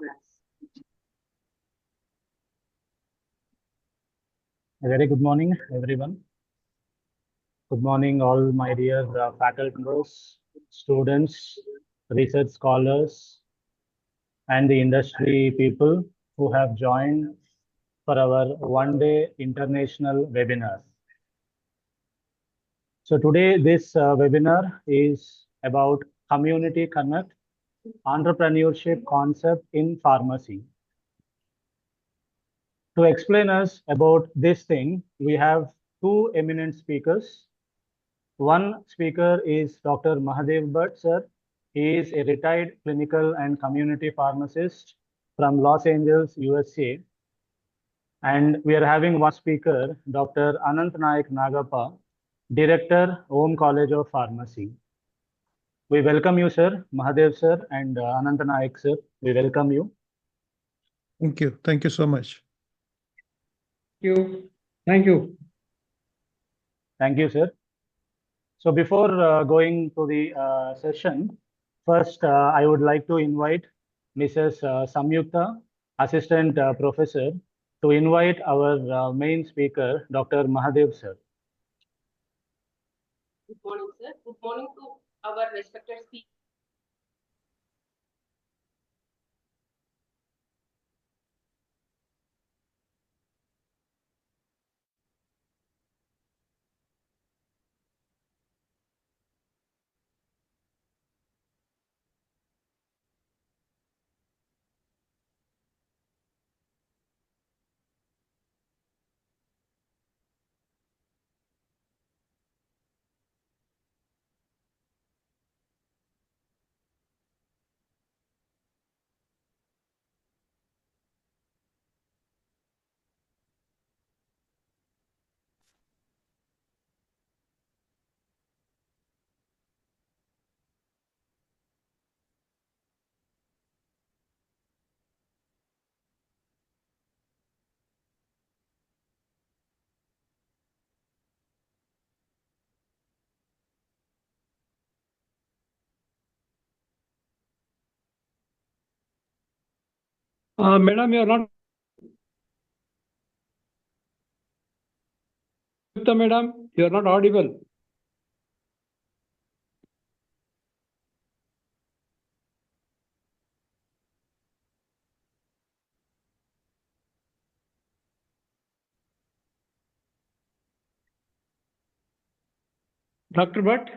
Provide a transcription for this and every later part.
A very good morning, everyone. Good morning, all my dear faculty members, students, research scholars, and the industry people who have joined for our one-day international webinar. So today, this webinar is about community connect, entrepreneurship concept in pharmacy. To explain us about this thing, we have two eminent speakers. One speaker is Dr. Mahadev Bhatt, sir. He is a retired clinical and community pharmacist from Los Angeles, USA. And we are having one speaker, Dr. Anantha Naik Nagappa, Director, Home College of Pharmacy. We welcome you, sir, Mahadev, sir, and Anantha Naik, sir. We welcome you. Thank you. Thank you so much. Thank you. Thank you. Thank you, sir. So before going to the session, first I would like to invite Mrs. Samyukta, Assistant Professor, to invite our main speaker, Dr. Mahadev, sir. Good morning, sir. Good morning to our respected speakers. Madam, you are not. Madam, you are not audible. Dr. Bhatt,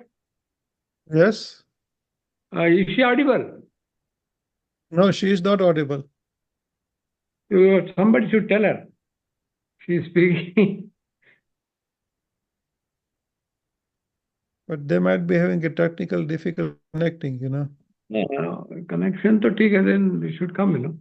Yes? is she audible? No, she is not audible. Somebody should tell her. She is speaking. But they might be having a technical difficulty connecting, you know. Connection to take, then they should come, you know.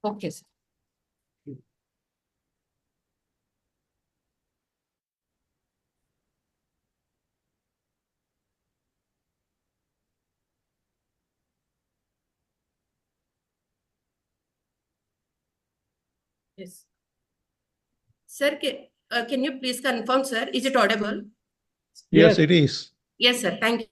Okay, sir. Yes. Sir, can you please confirm, sir? Is it audible? Yes, it is. Yes, sir. Thank you.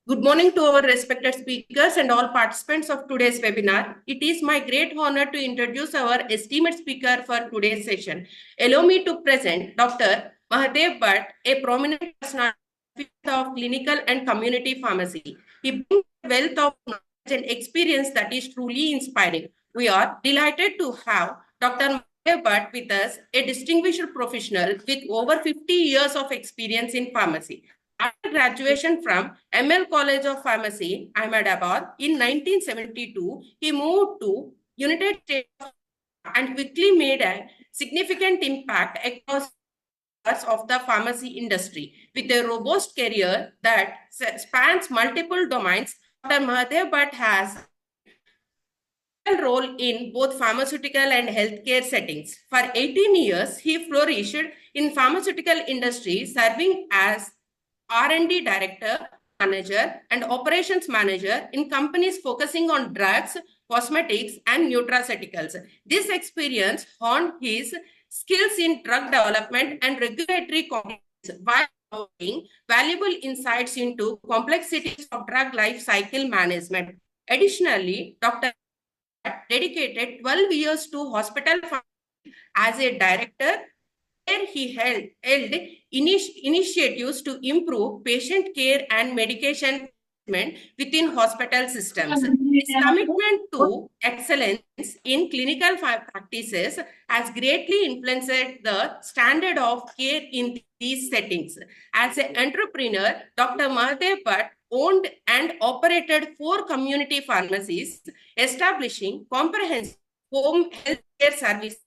Good morning to our respected speakers and all participants of today's webinar. It is my great honor to introduce our esteemed speaker for today's session. Allow me to present Dr. Mahadev Bhatt, a prominent personality of clinical and community pharmacy. He brings a wealth of knowledge and experience that is truly inspiring. We are delighted to have Dr. Mahadev Bhatt with us, a distinguished professional with over 50 years of experience in pharmacy. After graduation from ML College of Pharmacy, Ahmedabad, in 1972, he moved to United States and quickly made a significant impact across of the pharmacy industry. With a robust career that spans multiple domains, Dr. Mahadev Bhatt has role in both pharmaceutical and healthcare settings. For 18 years, he flourished in pharmaceutical industry, serving as R&D director, manager, and operations manager in companies focusing on drugs, cosmetics, and nutraceuticals. This experience honed his skills in drug development and regulatory compliance while providing valuable insights into complexities of drug life cycle management. Additionally, Dr. dedicated 12 years to hospital as a director, where he held initiatives to improve patient care and medication management within hospital systems. His commitment to excellence in clinical practices has greatly influenced the standard of care in these settings. As an entrepreneur, Dr. Mahadev Bhatt owned and operated 4 community pharmacies, establishing comprehensive home healthcare services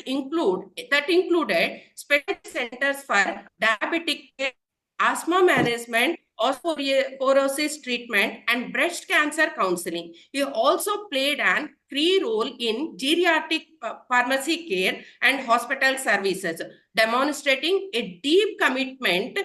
included special centers for diabetic care, asthma management, osteoporosis treatment, and breast cancer counseling. He also played a key role in geriatric pharmacy care and hospital services, demonstrating a deep commitment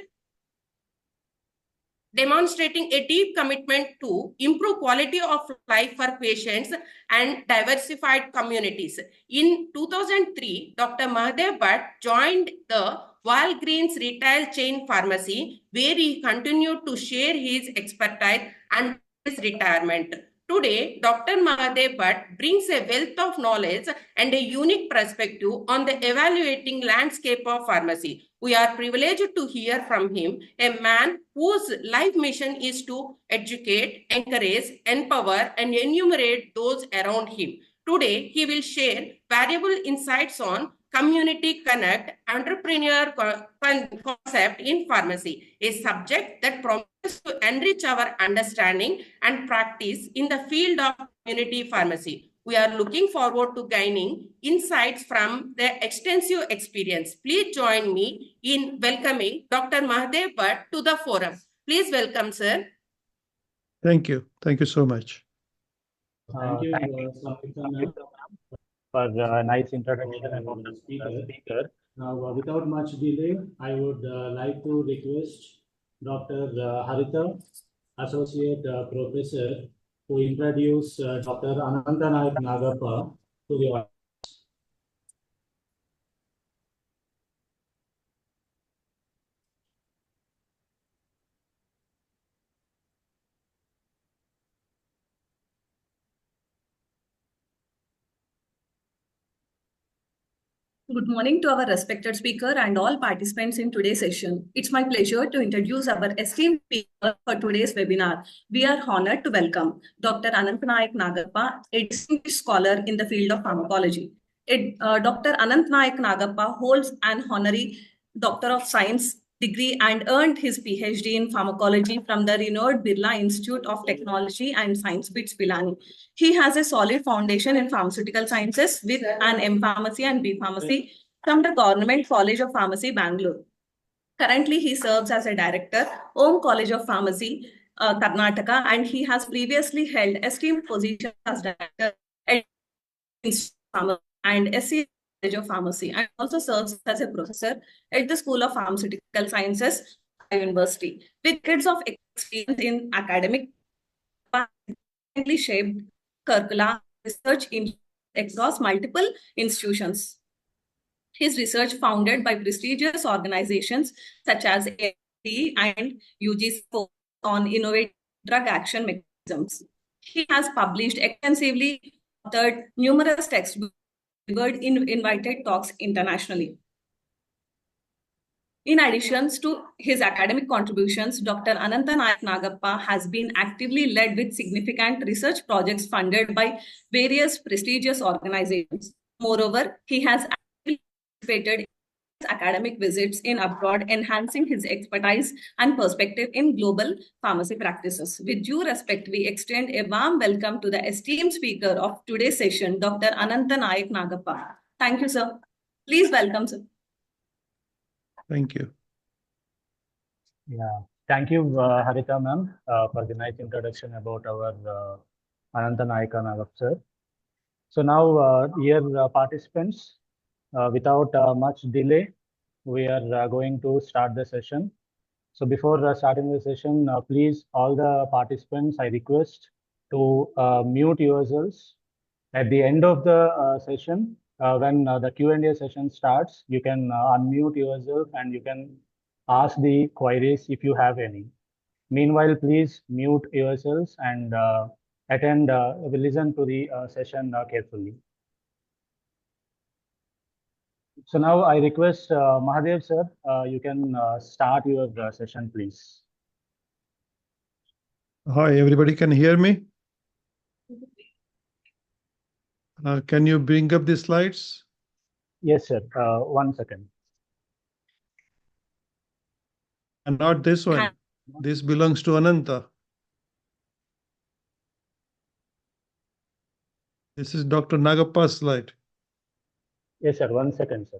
to improve quality of life for patients and diversified communities. In 2003, Dr. Mahadev Bhatt joined the Walgreens retail chain pharmacy, where he continued to share his expertise and his retirement. Today, Dr. Mahadev Bhatt brings a wealth of knowledge and a unique perspective on the evaluating landscape of pharmacy. We are privileged to hear from him, a man whose life mission is to educate, encourage, empower, and enumerate those around him. Today, he will share valuable insights on community connect, entrepreneur concept in pharmacy, a subject that promises to enrich our understanding and practice in the field of community pharmacy. We are looking forward to gaining insights from their extensive experience. Please join me in welcoming Dr. Mahadev Bhatt to the forum. Please welcome, sir. Thank you. Thank you so much. Thank you, for a nice introduction about the speaker. Now, without much delay, I would like to request Dr. Haritha, Associate Professor, to introduce Dr. Anantha Naik Nagappa to the audience. Good morning to our respected speaker and all participants in today's session. It's my pleasure to introduce our esteemed speaker for today's webinar. We are honored to welcome Dr. Anantha Naik Nagappa, a distinguished scholar in the field of pharmacology. Dr. Anantha Naik Nagappa holds an honorary Doctor of Science degree and earned his PhD in pharmacology from the renowned Birla Institute of Technology and Science, BITS, Pilani. He has a solid foundation in pharmaceutical sciences with an M Pharmacy and B Pharmacy from the Government College of Pharmacy, Bangalore. Currently, he serves as a director, Om College of Pharmacy, Karnataka, and he has previously held esteemed positions as director at and SC College of Pharmacy, and also serves as a professor at the School of Pharmaceutical Sciences University. With decades of experience in academic, shaped curricula research across multiple institutions. His research founded by prestigious organizations such as AIT and UGC on innovative drug action mechanisms. He has published extensively, authored numerous textbooks, delivered in invited talks internationally. In addition to his academic contributions, Dr. Anantha Naik Nagappa has been actively led with significant research projects funded by various prestigious organizations. Moreover, he has actively participated in academic visits in abroad, enhancing his expertise and perspective in global pharmacy practices. With due respect, we extend a warm welcome to the esteemed speaker of today's session, Dr. Anantha Naik Nagappa. Thank you, sir. Please welcome, sir. Thank you. Yeah, thank you, Haritha ma'am, for the nice introduction about our Anantha Naik Nagappa sir. So now, dear participants, without much delay, we are going to start the session. So before starting the session, please, all the participants, I request to mute yourselves. At the end of the session, when the Q&A session starts, you can unmute yourself and you can ask the queries if you have any. Meanwhile, please mute yourselves and listen to the session carefully. So now I request Mahadev sir, you can start your session, please. Hi, everybody can hear me? Can you bring up the slides? Yes, sir. 1 second. And not this one. This belongs to Anantha. This is Dr. Nagappa's slide. Yes, sir. 1 second, sir.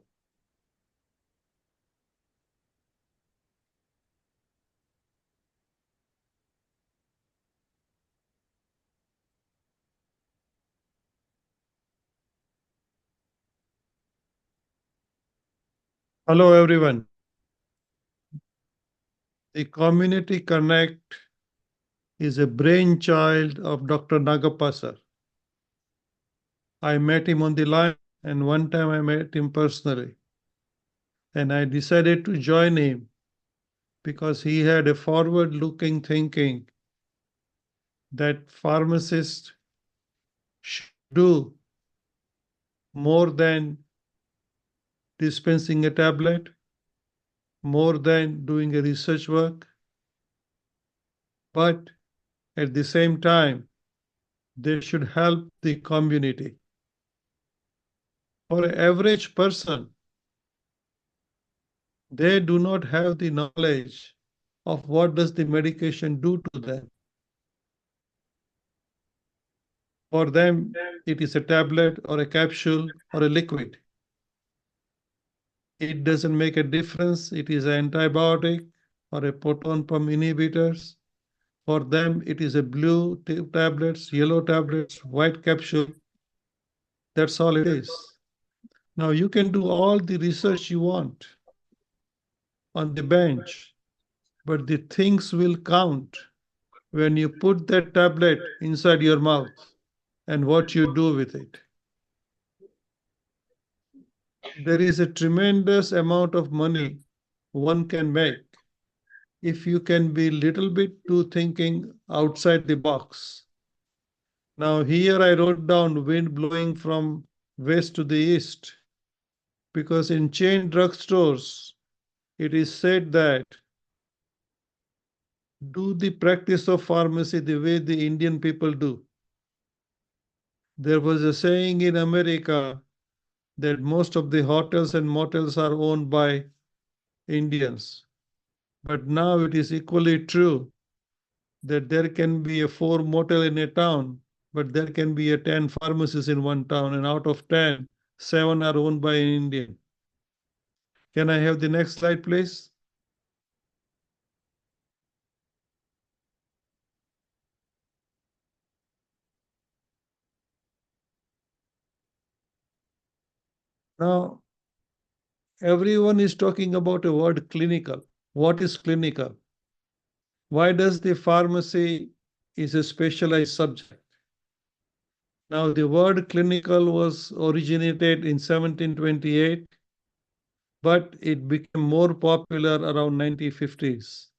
Hello, everyone. The Community Connect is a brainchild of Dr. Nagappa, sir. I met him on the line, and one time I met him personally. And I decided to join him because he had a forward-looking thinking that pharmacists should do more than dispensing a tablet, more than doing a research work, but at the same time, they should help the community. For an average person, they do not have the knowledge of what does the medication do to them. For them, it is a tablet or a capsule or a liquid. It doesn't make a difference. It is an antibiotic or a proton pump inhibitors. For them, it is a blue tablets, yellow tablets, white capsule. That's all it is. Now you can do all the research you want on the bench, but the things will count when you put that tablet inside your mouth and what you do with it. There is a tremendous amount of money one can make if you can be little bit too thinking outside the box. Now here I wrote down wind blowing from west to the east, because in chain drugstores, it is said that do the practice of pharmacy the way the Indian people do. There was a saying in America that most of the hotels and motels are owned by Indians. But now it is equally true that there can be a 4 motel in a town, but there can be a 10 pharmacies in one town, and out of 10, 7 are owned by an Indian. Can I have the next slide, please? Now, everyone is talking about a word clinical. What is clinical? Why does the pharmacy is a specialized subject? Now, the word clinical was originated in 1728, but it became more popular around 1950s.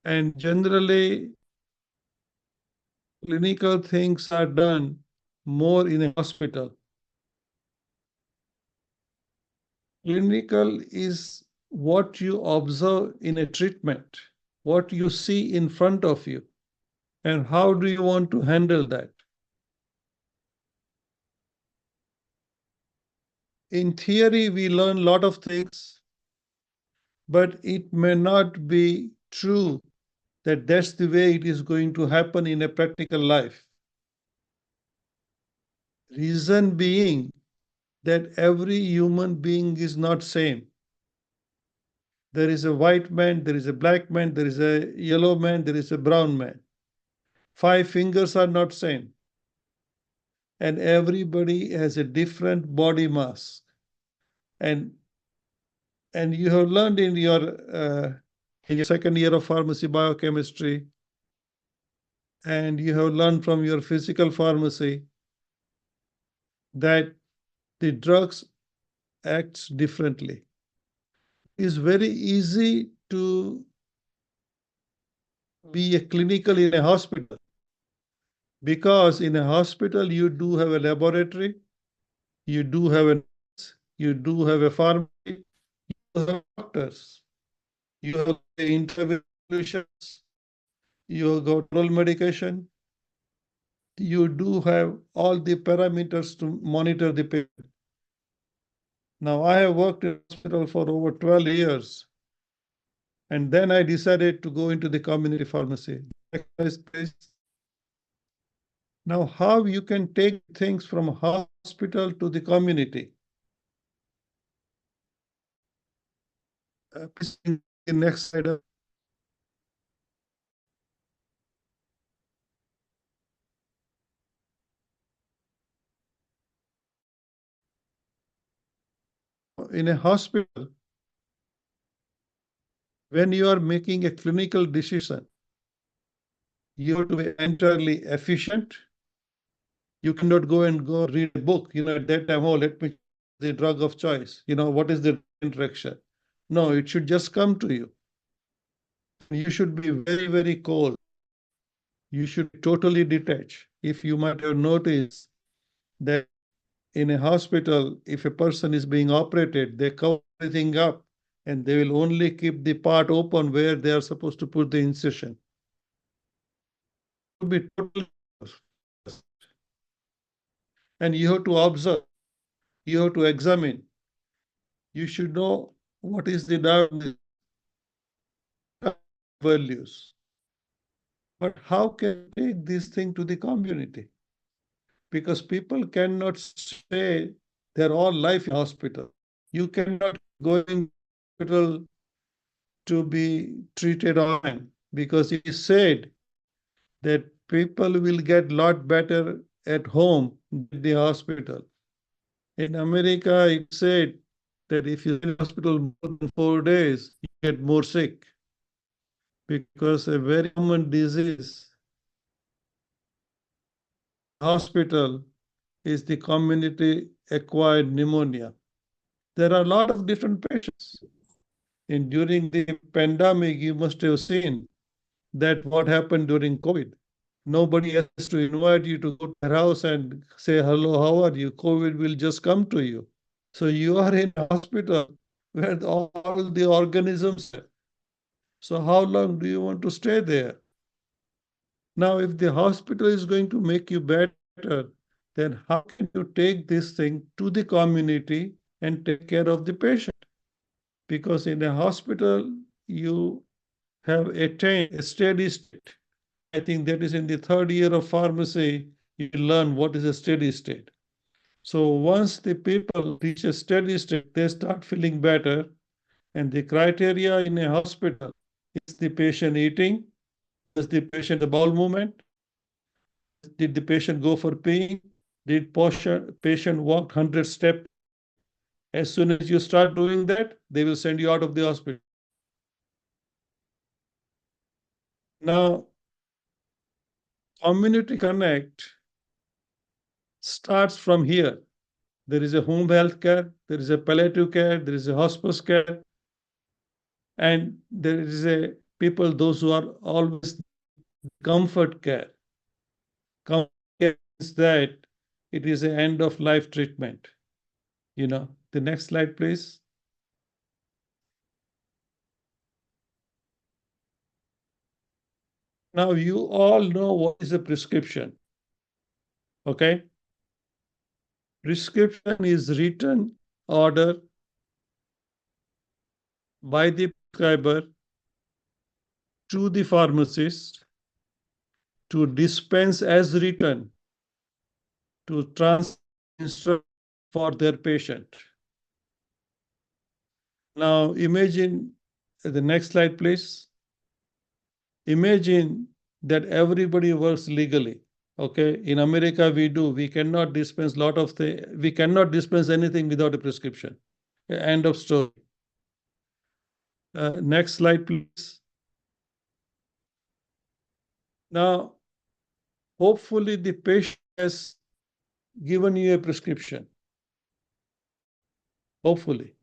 And generally, clinical things are done more in a hospital. Clinical is what you observe in a treatment, what you see in front of you, and how do you want to handle that. In theory, we learn a lot of things, but it may not be true that that's the way it is going to happen in a practical life. Reason being that every human being is not same. There is a white man, there is a black man, there is a yellow man, there is a brown man. 5 fingers are not same. and everybody has a different body mass. And you have learned in your second year of pharmacy biochemistry, and you have learned from your physical pharmacy that the drugs acts differently. It's very easy to be a clinical in a hospital, because in a hospital you do have a laboratory, you do have a nurse, you do have a pharmacy, you have doctors, you have the intervention solutions, you have got oral medication, you do have all the parameters to monitor the patient. Now, I have worked in hospital for over 12 years, and then I decided to go into the community pharmacy. Now, how you can take things from hospital to the community? Please, the next slide. In a hospital, when you are making a clinical decision, you have to be entirely efficient. You cannot go read a book, at that time, let me the drug of choice, what is the interaction? No, it should just come to you. You should be very, very cold. You should totally detach. If you might have noticed that in a hospital, if a person is being operated, they cover everything up and they will only keep the part open where they are supposed to put the incision. Be totally, and you have to observe, you have to examine, you should know what is the values. But how can you take this thing to the community? Because people cannot stay their whole life in hospital. You cannot go in hospital to be treated online, because it is said that people will get a lot better at home than the hospital. In America, it said that if you're in hospital more than 4 days, you get more sick, because a very common disease hospital is the community acquired pneumonia. There are a lot of different patients. And during the pandemic, you must have seen that what happened during COVID. Nobody has to invite you to go to their house and say, hello, how are you? COVID will just come to you. So you are in a hospital where all the organisms are. So how long do you want to stay there? Now, if the hospital is going to make you better, then how can you take this thing to the community and take care of the patient? Because in a hospital, you have attained a steady state. I think that is in the third year of pharmacy, you learn what is a steady state. So once the people reach a steady state, they start feeling better. And the criteria in a hospital is the patient eating, is the patient the bowel movement, did the patient go for peeing, did patient walk 100 steps. As soon as you start doing that, they will send you out of the hospital. Now, Community Connect starts from here. There is a home health care, there is a palliative care, there is a hospice care, and there is a people, those who are always comfort care. Comfort care is that it is an end of life treatment. The next slide, please. Now you all know what is a prescription. Okay? Prescription is written order by the prescriber to the pharmacist to dispense as written to transfer for their patient. Now imagine the next slide, please. Imagine that everybody works legally. Okay, in America we do. We cannot dispense lot of things. We cannot dispense anything without a prescription. End of story. Next slide, please. Now, hopefully the patient has given you a prescription. Hopefully.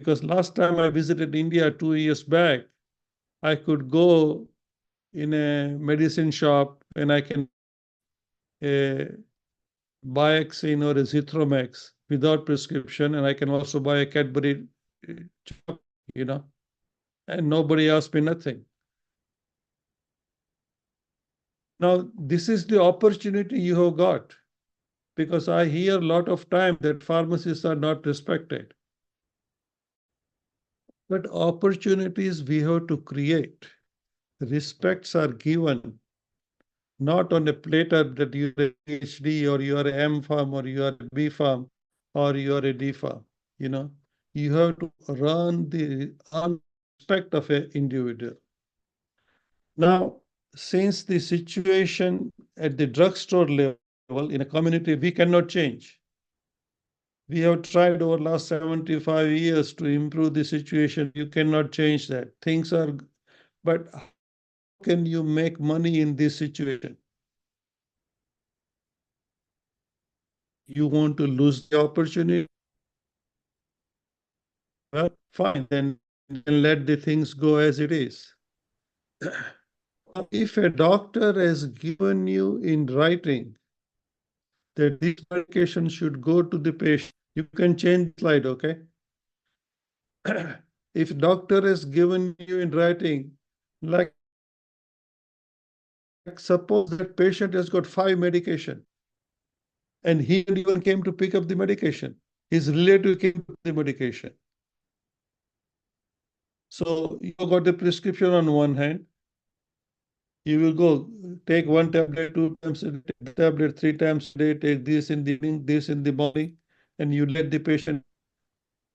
Because last time I visited India 2 years back, I could go in a medicine shop and I can Bioxin or a Zithromax without prescription, and I can also buy a Cadbury, you know, and nobody asked me nothing. Now, this is the opportunity you have got, because I hear a lot of time that pharmacists are not respected. But opportunities we have to create. Respects are given, not on a platter that you are a PhD or you are a M Pharm or you are a B Pharm or you are a D Pharm. You know, you have to earn the respect of an individual. Now, since the situation at the drugstore level in a community, we cannot change. We have tried over the last 75 years to improve the situation. You cannot change that. Things are, but how can you make money in this situation? You want to lose the opportunity? Well, fine, then let the things go as it is. If a doctor has given you in writing that this medication should go to the patient, you can change the slide, okay? If doctor has given you in writing, like suppose that patient has got 5 medication and he even came to pick up the medication. His relative came to the medication. So you got the prescription on one hand. You will go take 1 tablet 2 times a day, take the tablet 3 times a day, take this in the evening, this in the morning, and you let the patient.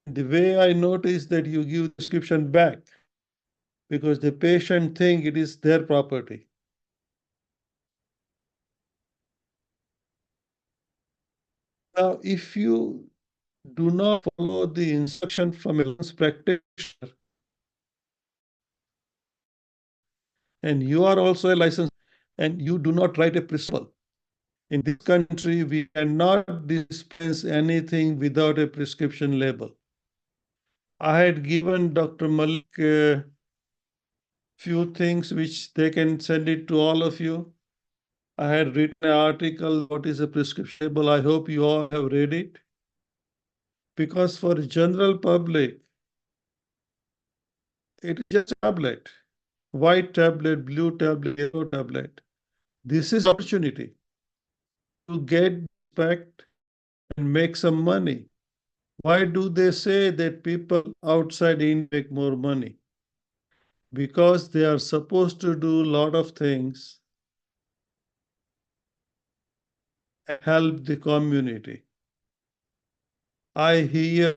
The way I notice that you give the prescription back because the patient think it is their property. Now, if you do not follow the instruction from a licensed practitioner, and you are also a licensed, and you do not write a prescription. In this country, we cannot dispense anything without a prescription label. I had given Dr. Malik few things which they can send it to all of you. I had written an article, what is a prescription label. I hope you all have read it. Because for the general public, it is just a tablet. White tablet, blue tablet, yellow tablet. This is opportunity to get respect and make some money. Why do they say that people outside India make more money? Because they are supposed to do a lot of things and help the community. I hear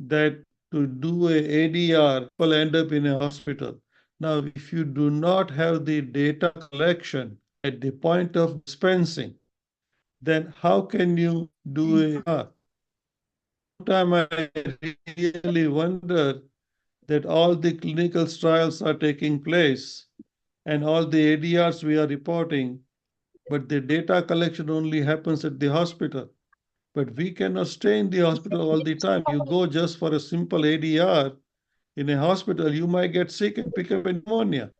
that to do a ADR, people end up in a hospital. Now, if you do not have the data collection at the point of dispensing, then how can you do a Sometimes I really wonder that all the clinical trials are taking place and all the ADRs we are reporting, but the data collection only happens at the hospital. But we cannot stay in the hospital all the time. You go just for a simple ADR in a hospital, you might get sick and pick up a pneumonia.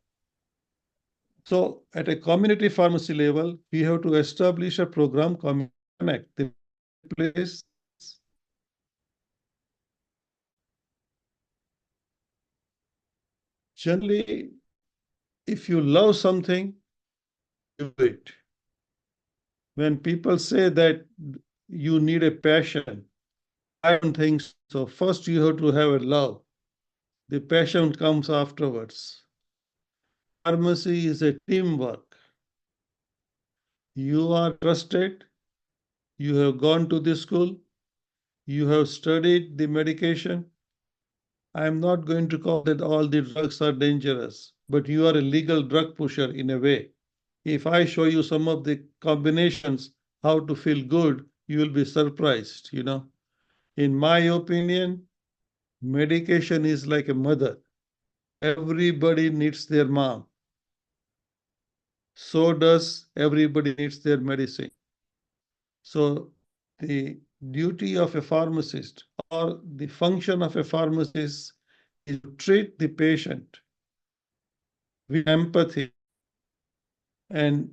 So at a community pharmacy level, we have to establish a program, Community Connect, the place. Generally, if you love something, do it. When people say that you need a passion, I don't think so. First, you have to have a love. The passion comes afterwards. Pharmacy is a teamwork. You are trusted. You have gone to the school. You have studied the medication. I am not going to call that all the drugs are dangerous, but you are a legal drug pusher in a way. If I show you some of the combinations, how to feel good, you will be surprised, In my opinion, medication is like a mother. Everybody needs their mom. So does everybody needs their medicine. So the duty of a pharmacist or the function of a pharmacist is to treat the patient with empathy and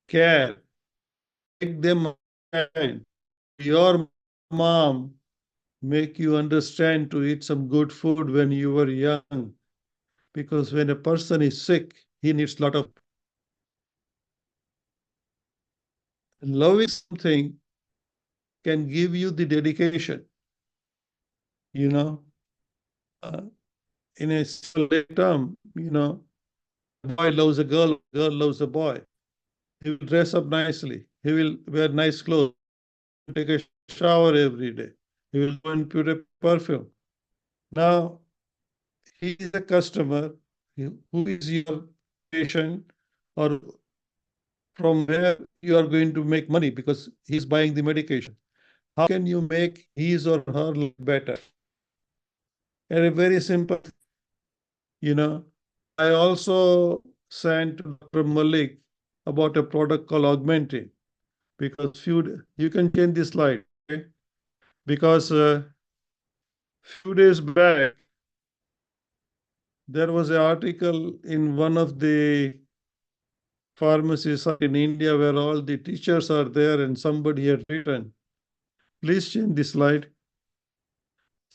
care. Make them understand. Your mom make you understand to eat some good food when you were young. Because when a person is sick, he needs a lot of loving something can give you the dedication, in a simple term, a boy loves a girl loves a boy. He will dress up nicely. He will wear nice clothes, take a shower every day. He will go and put a perfume. Now, he is a customer. Who is your patient, or from where you are going to make money because he's buying the medication? How can you make his or her life better? And a very simple, I also sent to Dr. Malik about a product called Augmentin, because you can change this slide, okay? Because few days back, there was an article in one of the pharmacies in India where all the teachers are there, and somebody had written, please change the slide.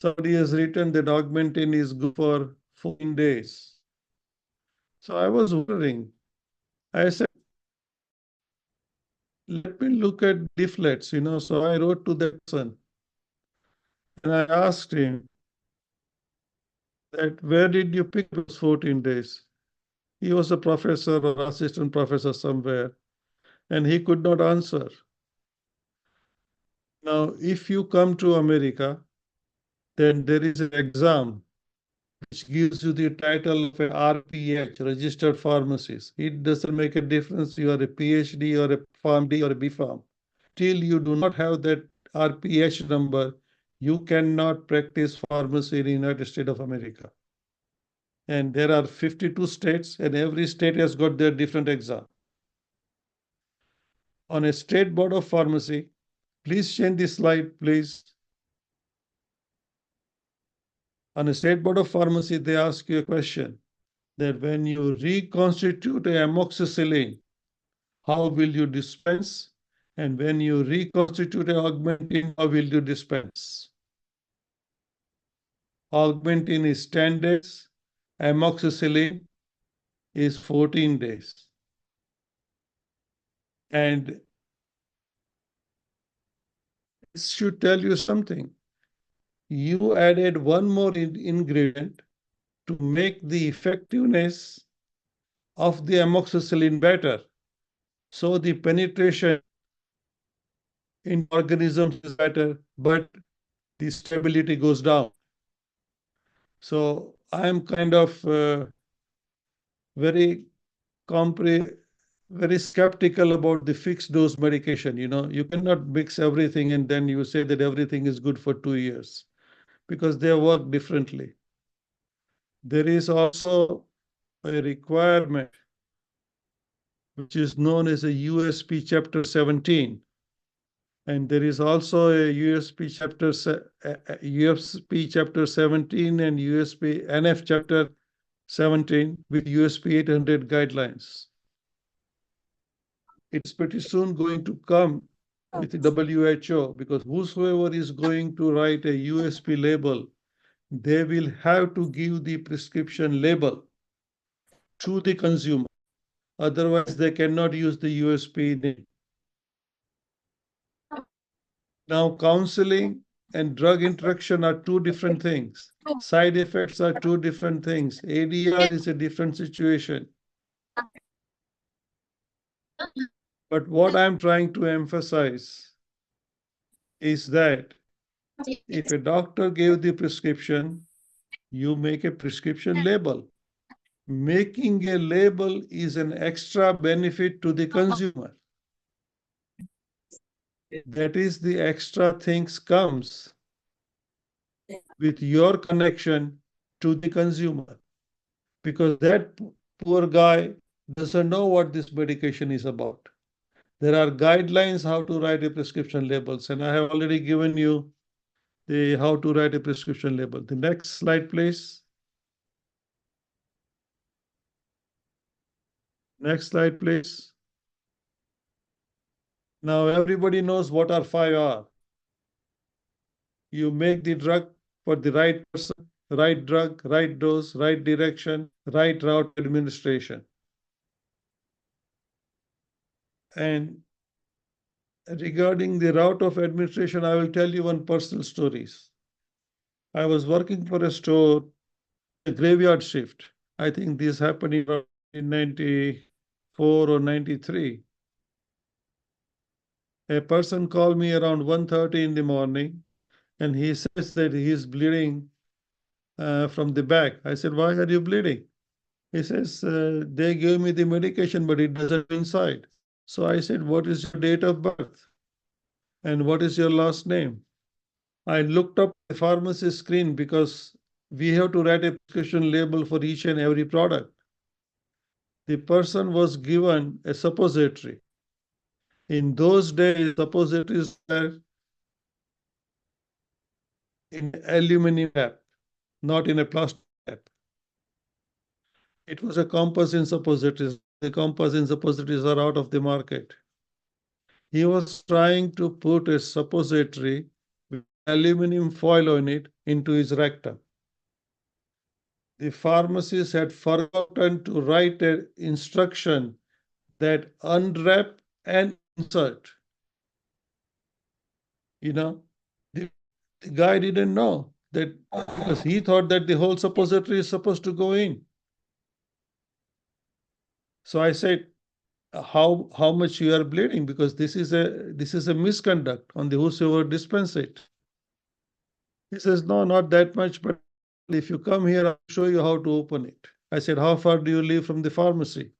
Somebody has written that Augmentin is good for 14 days. So I was wondering, I said, let me look at leaflets, So I wrote to that person and I asked him that where did you pick those 14 days? He was a professor or assistant professor somewhere, and he could not answer. Now, if you come to America, then there is an exam which gives you the title of an RPH, registered pharmacist. It doesn't make a difference you are a PhD or a PharmD or a BPharm. Till you do not have that RPH number, you cannot practice pharmacy in the United States of America. And there are 52 states, and every state has got their different exam. On a state board of pharmacy, please change this slide, please. On a state board of pharmacy, they ask you a question that when you reconstitute amoxicillin, how will you dispense? And when you reconstitute Augmentin, how will you dispense? Augmentin is 10 days, amoxicillin is 14 days. And this should tell you something. You added one more ingredient to make the effectiveness of the amoxicillin better. So the penetration in organisms is better, but the stability goes down. So I'm kind of very skeptical about the fixed dose medication. You cannot mix everything and then you say that everything is good for 2 years, because they work differently. There is also a requirement which is known as a USP Chapter 17. And there is also a USP Chapter 17 and USP NF Chapter 17 with USP 800 guidelines. It's pretty soon going to come with the WHO, because whosoever is going to write a USP label, they will have to give the prescription label to the consumer. Otherwise, they cannot use the USP name. Now, counseling and drug interaction are two different things. Side effects are two different things. ADR is a different situation. But what I'm trying to emphasize is that if a doctor gave the prescription, you make a prescription label. making a label is an extra benefit to the consumer. That is, the extra things comes with your connection to the consumer, because that poor guy doesn't know what this medication is about. There are guidelines how to write a prescription labels, and I have already given you the how to write a prescription label. The next slide, please. Next slide, please. Now everybody knows what are 5R. You make the drug for the right person, right drug, right dose, right direction, right route administration. And regarding the route of administration, I will tell you one personal story. I was working for a store, a graveyard shift. I think this happened in 94 or 93. A person called me around 1:30 in the morning, and he says that he is bleeding from the back. I said, why are you bleeding? He says, they gave me the medication, but it doesn't go inside. So I said, what is your date of birth? And what is your last name? I looked up the pharmacy screen because we have to write a prescription label for each and every product. The person was given a suppository. In those days, suppositories were in aluminum wrap, not in a plastic wrap. It was a composite suppositories. The composite suppositories are out of the market. He was trying to put a suppository with aluminum foil on it into his rectum. The pharmacist had forgotten to write an instruction that unwrap and insert. The guy didn't know that, because he thought that the whole suppository is supposed to go in. So I said, how much you are bleeding? Because this is a misconduct on the whosoever dispense it. He says, no, not that much, but if you come here, I'll show you how to open it. I said, how far do you live from the pharmacy?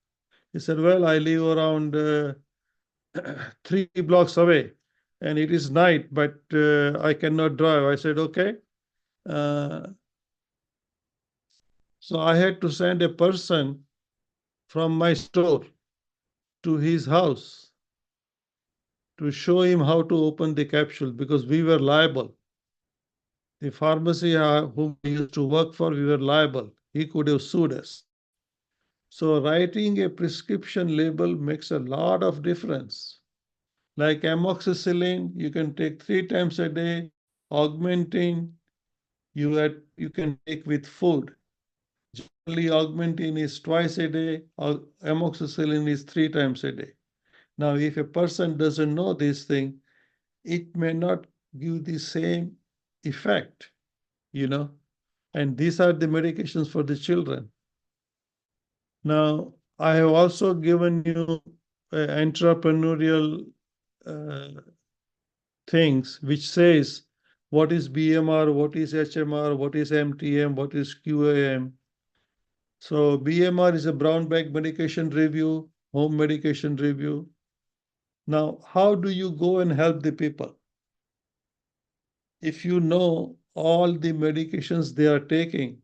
He said, well, I live around 3 blocks away, and it is night, but I cannot drive. I said, okay. So I had to send a person from my store to his house to show him how to open the capsule, because we were liable. The pharmacy whom we used to work for, we were liable. He could have sued us. So writing a prescription label makes a lot of difference. Like amoxicillin, you can take 3 times a day. Augmentin, you can take with food. Generally, augmentin is twice a day. Amoxicillin is 3 times a day. Now, if a person doesn't know this thing, it may not give the same effect, and these are the medications for the children. Now, I have also given you entrepreneurial things, which says what is BMR, what is HMR, what is MTM, what is QAM. So BMR is a brown bag medication review, home medication review. Now, how do you go and help the people? If you know all the medications they are taking,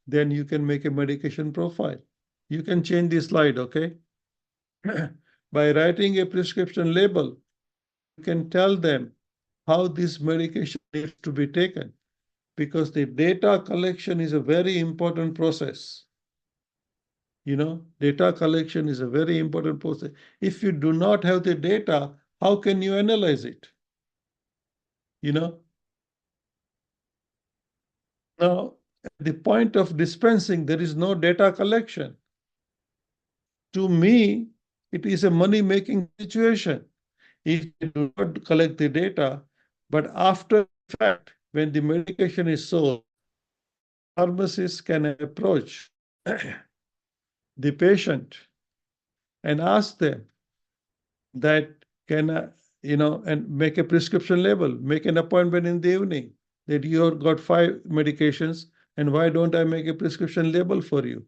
then you can make a medication profile. You can change the slide, okay? By writing a prescription label, you can tell them how this medication needs to be taken, because the data collection is a very important process. Data collection is a very important process. If you do not have the data, how can you analyze it? Now, at the point of dispensing, there is no data collection. To me, it is a money-making situation if you do not collect the data, but after the fact, when the medication is sold, pharmacists can approach the patient and ask them that and make a prescription label, make an appointment in the evening that you have got 5 medications, and why don't I make a prescription label for you?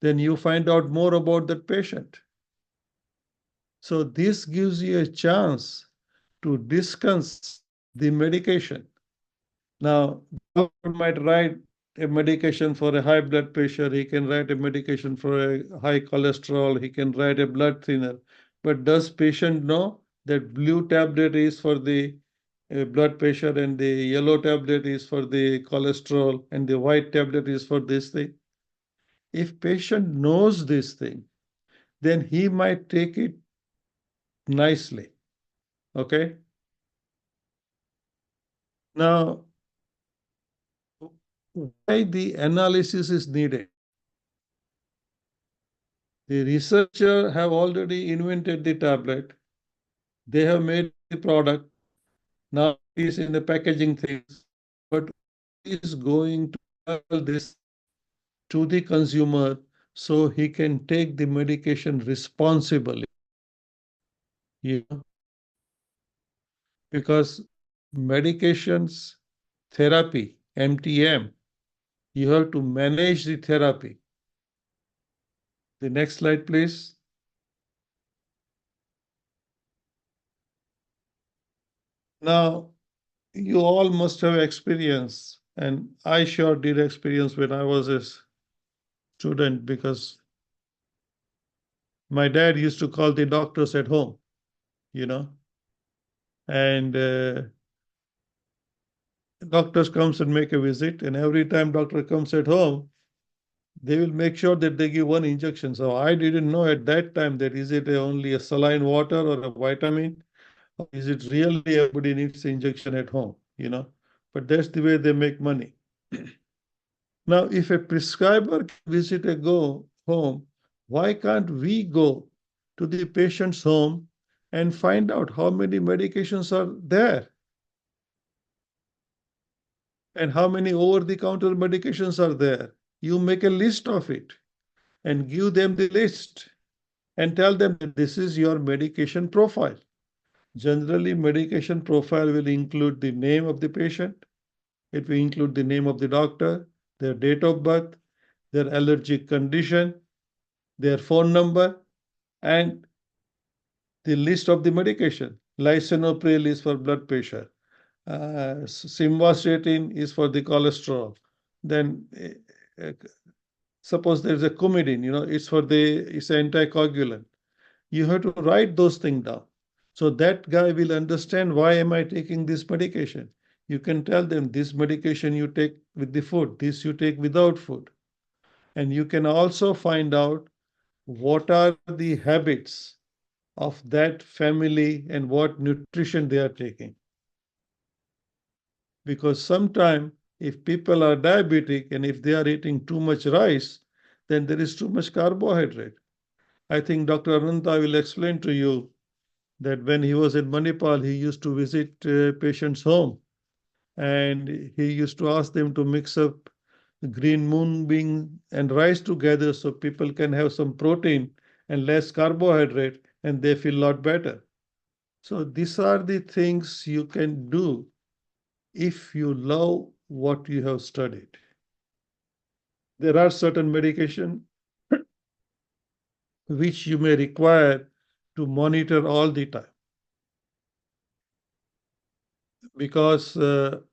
then you find out more about that patient. So this gives you a chance to discuss the medication. Now, doctor might write a medication for a high blood pressure, he can write a medication for a high cholesterol, he can write a blood thinner. But does patient know that blue tablet is for the blood pressure and the yellow tablet is for the cholesterol and the white tablet is for this thing? If patient knows this thing, then he might take it nicely. Okay? Now, why the analysis is needed? The researcher have already invented the tablet. They have made the product. Now it is in the packaging things. But who is going to sell this to the consumer so he can take the medication responsibly? Because medications, therapy, MTM, you have to manage the therapy. The next slide, please. Now, you all must have experience, and I sure did experience when I was a student, because my dad used to call the doctors at home, and doctors comes and make a visit, and every time doctor comes at home, they will make sure that they give one injection. So I didn't know at that time that is it only a saline water or a vitamin, or is it really everybody needs an injection at home, But that's the way they make money. Now, if a prescriber can visit a home, why can't we go to the patient's home and find out how many medications are there? And how many over-the-counter medications are there? You make a list of it and give them the list and tell them that this is your medication profile. Generally, medication profile will include the name of the patient. It will include the name of the doctor, their date of birth, their allergic condition, their phone number, and the list of the medication. Lisinopril is for blood pressure. Simvastatin is for the cholesterol. Then suppose there's a Coumadin, it's an anticoagulant. You have to write those things down. So that guy will understand, why am I taking this medication? You can tell them this medication you take with the food, this you take without food. And you can also find out what are the habits of that family and what nutrition they are taking. Because sometimes if people are diabetic and if they are eating too much rice, then there is too much carbohydrate. I think Dr. Anantha will explain to you that when he was in Manipal, he used to visit patients' home, and he used to ask them to mix up green moonbeam and rice together so people can have some protein and less carbohydrate, and they feel a lot better. So these are the things you can do if you love what you have studied. There are certain medications which you may require to monitor all the time. Because the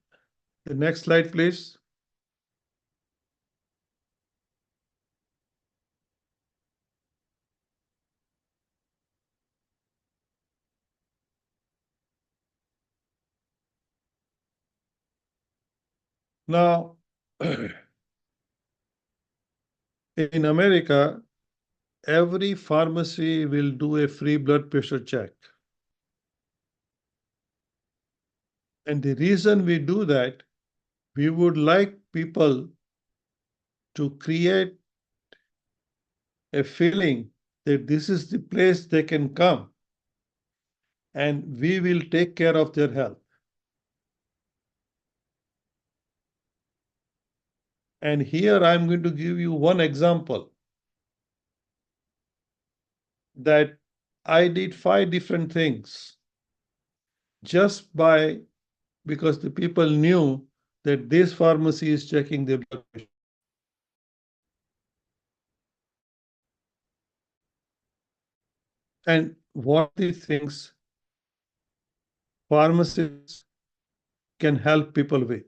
next slide, please. Now, in America, every pharmacy will do a free blood pressure check. And the reason we do that, we would like people to create a feeling that this is the place they can come and we will take care of their health. And here I'm going to give you one example that I did 5 different things just because the people knew that this pharmacy is checking their blood pressure. and what he thinks pharmacists can help people with.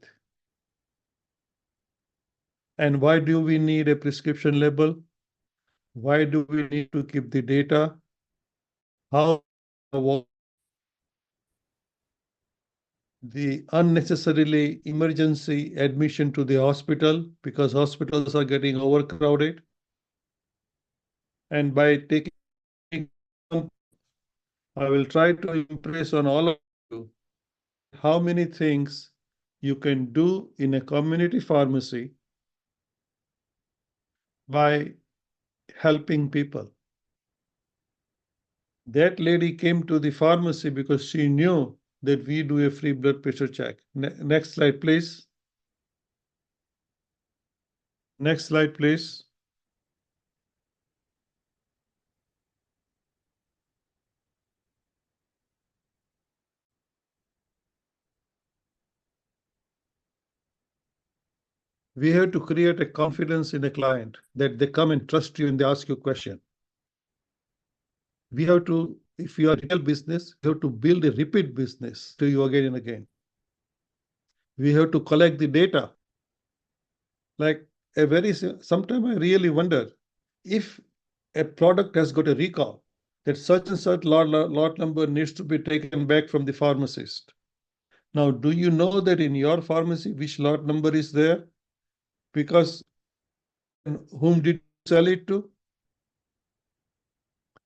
And why do we need a prescription label? Why do we need to keep the data? How the unnecessarily emergency admission to the hospital, because hospitals are getting overcrowded. And by taking, I will try to impress on all of you how many things you can do in a community pharmacy by helping people. That lady came to the pharmacy because she knew that we do a free blood pressure check. Next slide, please. Next slide, please. We have to create a confidence in a client that they come and trust you and they ask you a question. We have to, if you are real business, you have to build a repeat business to you again and again. We have to collect the data. Like sometimes I really wonder if a product has got a recall, that such and such lot number needs to be taken back from the pharmacist. Now, do you know that in your pharmacy, which lot number is there? Because whom did you sell it to?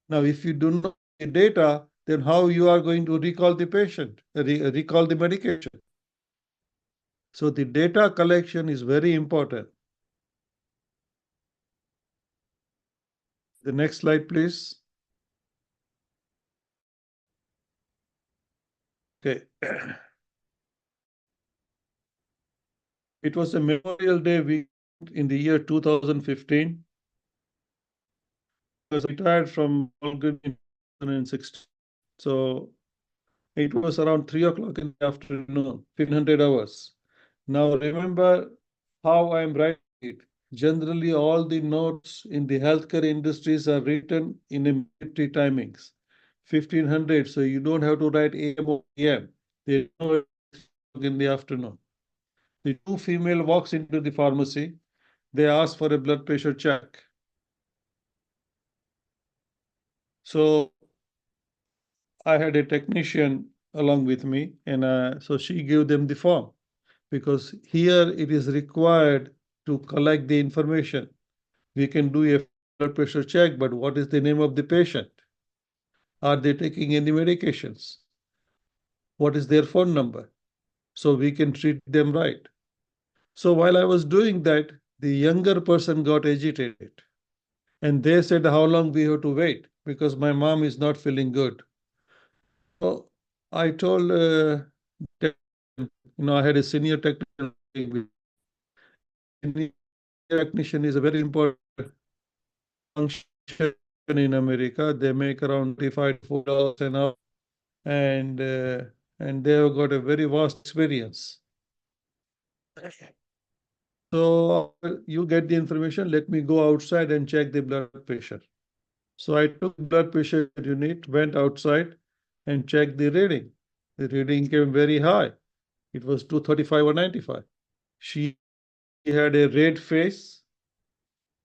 Now, if you do not know the data, then how you are going to recall the patient, recall the medication? So the data collection is very important. The next slide, please. Okay. It was a Memorial Day week in the year 2015. I was retired from Malgund in 2016. So it was around 3 o'clock in the afternoon, 1500 hours. Now remember how I'm writing it. Generally, all the notes in the healthcare industries are written in a military timings, 1500. So you don't have to write AM or PM. They know in the afternoon. The two female walks into the pharmacy. They ask for a blood pressure check. So I had a technician along with me, and so she gave them the form, because here it is required to collect the information. We can do a blood pressure check, but what is the name of the patient? Are they taking any medications? What is their phone number? So we can treat them right. So while I was doing that, the younger person got agitated. And they said, how long we have to wait? Because my mom is not feeling good. So I told, I had a senior technician. Senior technician is a very important function in America. They make around $35 an hour, and they have got a very vast experience. So you get the information. Let me go outside and check the blood pressure. So I took the blood pressure unit, went outside, and checked the reading. The reading came very high. It was 235 or 95. She had a red face.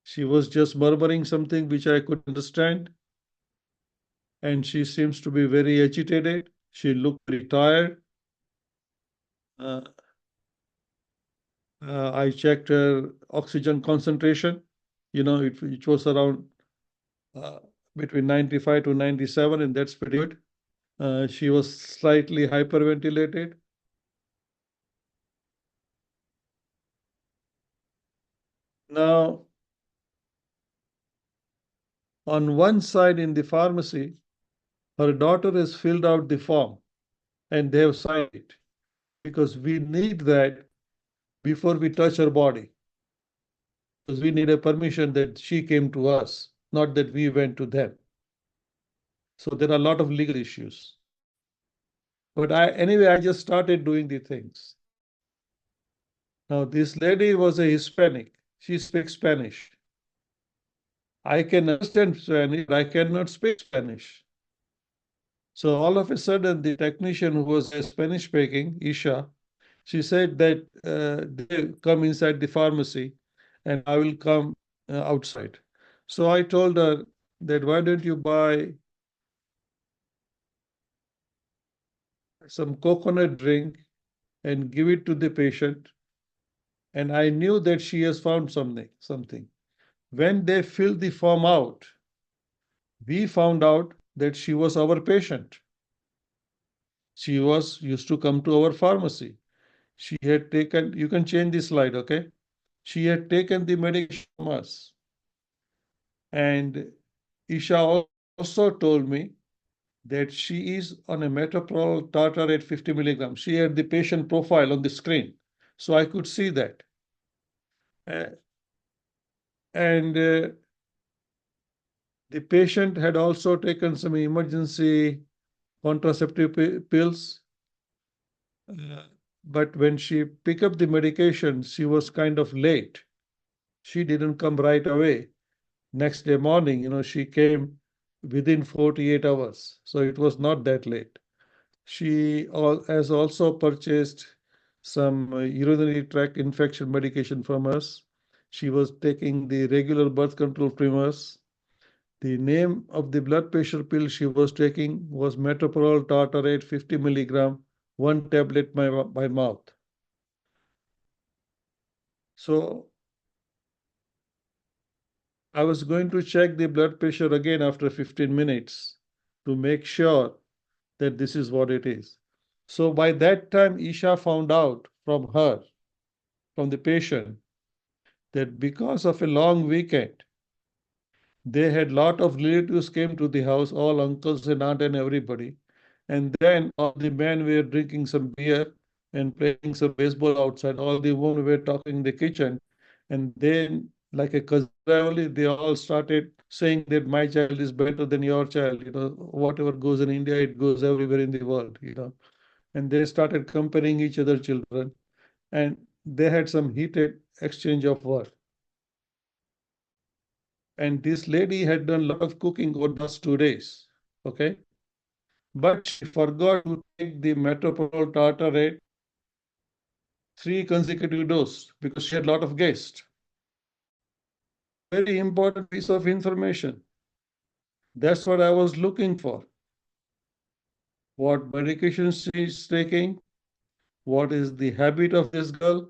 She was just murmuring something which I could understand. And she seems to be very agitated. She looked very tired. I checked her oxygen concentration. It was around between 95 to 97, and that's pretty good. She was slightly hyperventilated. Now, on one side in the pharmacy, her daughter has filled out the form and they have signed it, because we need that before we touch her body. Because we need a permission that she came to us, not that we went to them. So there are a lot of legal issues. But anyway, I just started doing the things. Now, this lady was a Hispanic. She speaks Spanish. I can understand Spanish, but I cannot speak Spanish. So all of a sudden, the technician who was Spanish speaking, Isha, she said that they come inside the pharmacy and I will come outside. So I told her that why don't you buy some coconut drink and give it to the patient. And I knew that she has found something. When they filled the form out, we found out that she was our patient. She was used to come to our pharmacy. She had taken, you can change the slide, okay? She had taken the medication from us. And Isha also told me that she is on a metoprolol tartrate 50 milligrams. She had the patient profile on the screen, so I could see that. And the patient had also taken some emergency contraceptive pills. But when she picked up the medication, she was kind of late. She didn't come right away. Next day morning, she came within 48 hours. So it was not that late. She has also purchased some urinary tract infection medication from us. She was taking the regular birth control from us. The name of the blood pressure pill she was taking was metoprolol tartrate 50 milligram, 1 tablet by mouth. So I was going to check the blood pressure again after 15 minutes to make sure that this is what it is. So by that time, Isha found out from the patient, that because of a long weekend, they had lot of relatives came to the house, all uncles and aunt and everybody. And then all the men were drinking some beer and playing some baseball outside. All the women were talking in the kitchen. And then, like a cousin family, they all started saying that my child is better than your child. Whatever goes in India, it goes everywhere in the world, And they started comparing each other's children. And they had some heated exchange of words. And this lady had done a lot of cooking over the last 2 days, okay? But she forgot to take the metoprolol tartrate 3 consecutive doses because she had a lot of guests. Very important piece of information. That's what I was looking for. What medication she is taking, what is the habit of this girl,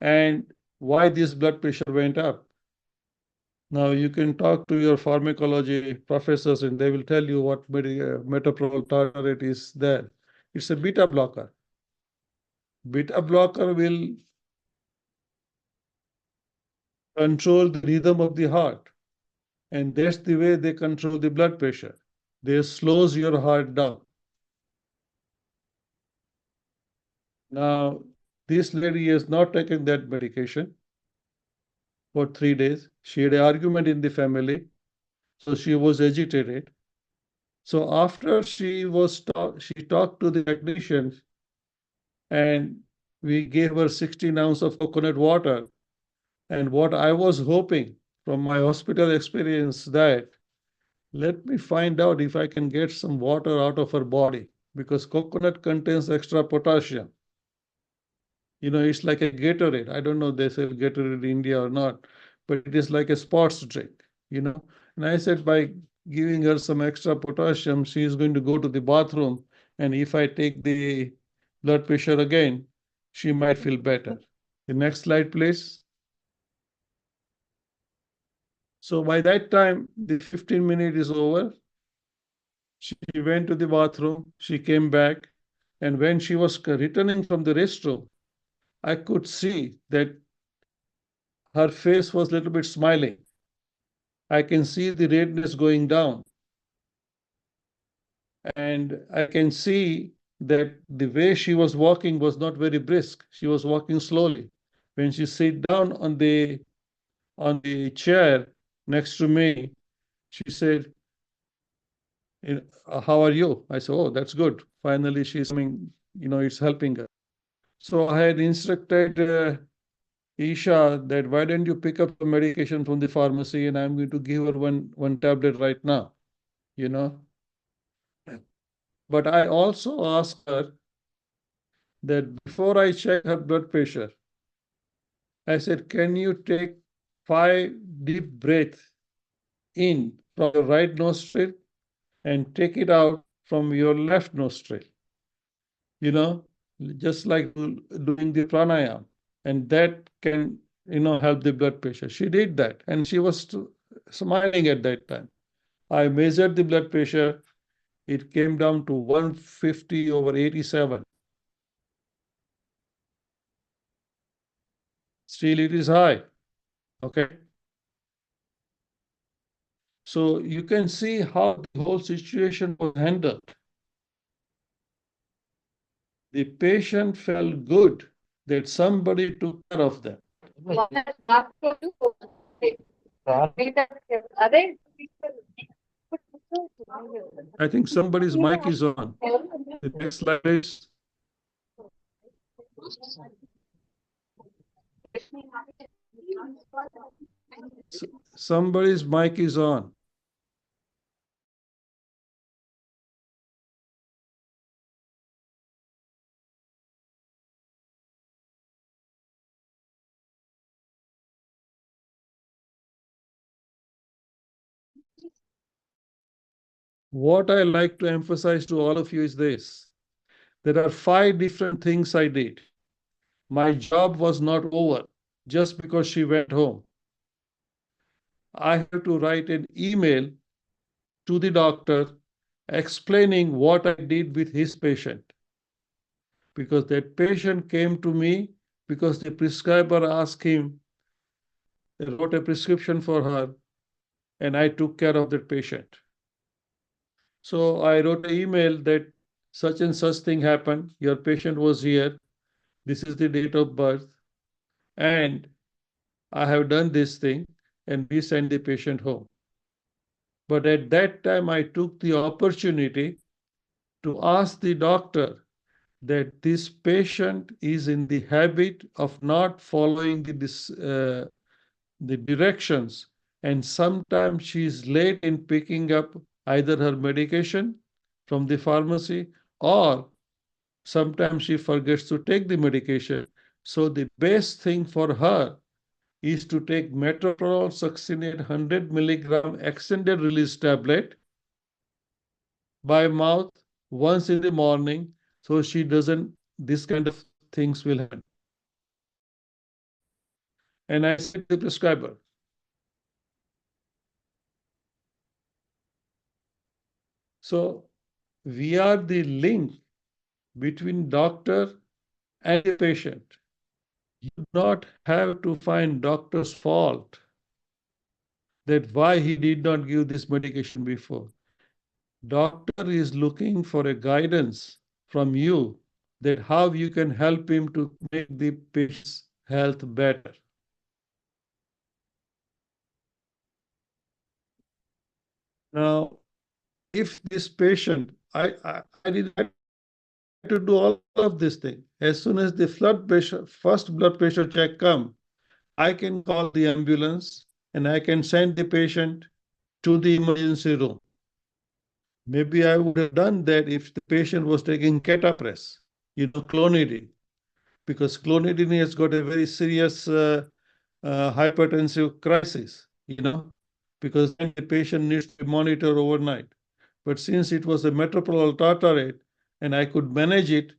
and why this blood pressure went up. Now you can talk to your pharmacology professors and they will tell you what metoprolol tartrate is there. It's a beta blocker. Beta blocker will control the rhythm of the heart. And that's the way they control the blood pressure. They slows your heart down. Now, this lady has not taken that medication for 3 days. She had an argument in the family, so she was agitated. So after she talked to the technician, and we gave her 16 ounces of coconut water. And what I was hoping from my hospital experience, that let me find out if I can get some water out of her body, because coconut contains extra potassium. It's like a Gatorade. I don't know if they sell Gatorade in India or not, but it is like a sports drink, And I said, by giving her some extra potassium, she is going to go to the bathroom. And if I take the blood pressure again, she might feel better. The next slide, please. So by that time, the 15 minutes is over. She went to the bathroom, she came back, and when she was returning from the restroom, I could see that her face was a little bit smiling. I can see the redness going down. And I can see that the way she was walking was not very brisk. She was walking slowly. When she sat down on the chair next to me, she said, how are you? I said, oh, that's good. Finally, she's coming, it's helping her. So I had instructed Isha that why don't you pick up the medication from the pharmacy, and I'm going to give her one tablet right now, But I also asked her that before I check her blood pressure, I said, can you take 5 deep breaths in from your right nostril and take it out from your left nostril? Just like doing the pranayama. And that can, help the blood pressure. She did that and she was smiling at that time. I measured the blood pressure. It came down to 150/87. Still, it is high. Okay. So you can see how the whole situation was handled. The patient felt good that somebody took care of them. I think somebody's mic is on. The next slide, please. Somebody's mic is on. What I like to emphasize to all of you is this. There are 5 different things I did. My job was not over just because she went home. I had to write an email to the doctor explaining what I did with his patient. Because that patient came to me because the prescriber asked him, wrote a prescription for her, and I took care of that patient. So I wrote an email that such and such thing happened. Your patient was here. This is the date of birth. And I have done this thing, and we sent the patient home. But at that time, I took the opportunity to ask the doctor that this patient is in the habit of not following the directions, and sometimes she is late in picking up either her medication from the pharmacy or sometimes she forgets to take the medication. So the best thing for her is to take metoprolol succinate 100 milligram extended release tablet by mouth once in the morning, so she doesn't, this kind of things will happen. And I said to the prescriber, so we are the link between doctor and the patient. You do not have to find doctor's fault that why he did not give this medication before. Doctor is looking for a guidance from you that how you can help him to make the patient's health better. Now, if this patient, I did to do all of this thing. As soon as the first blood pressure check come, I can call the ambulance and I can send the patient to the emergency room. Maybe I would have done that if the patient was taking catapres, clonidine, because clonidine has got a very serious hypertensive crisis, because then the patient needs to be monitored overnight. But since it was a metoprolol tartrate and I could manage it,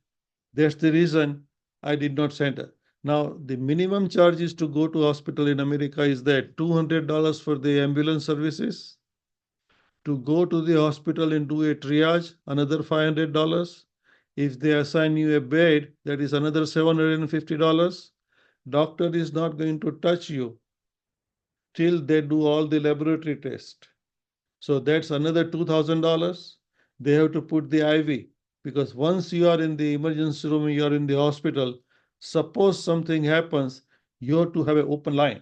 that's the reason I did not send her. Now, the minimum charges to go to hospital in America is that $200 for the ambulance services. To go to the hospital and do a triage, another $500. If they assign you a bed, that is another $750. Doctor is not going to touch you till they do all the laboratory tests. So that's another $2,000. They have to put the IV, because once you are in the emergency room, you are in the hospital, suppose something happens, you have to have an open line.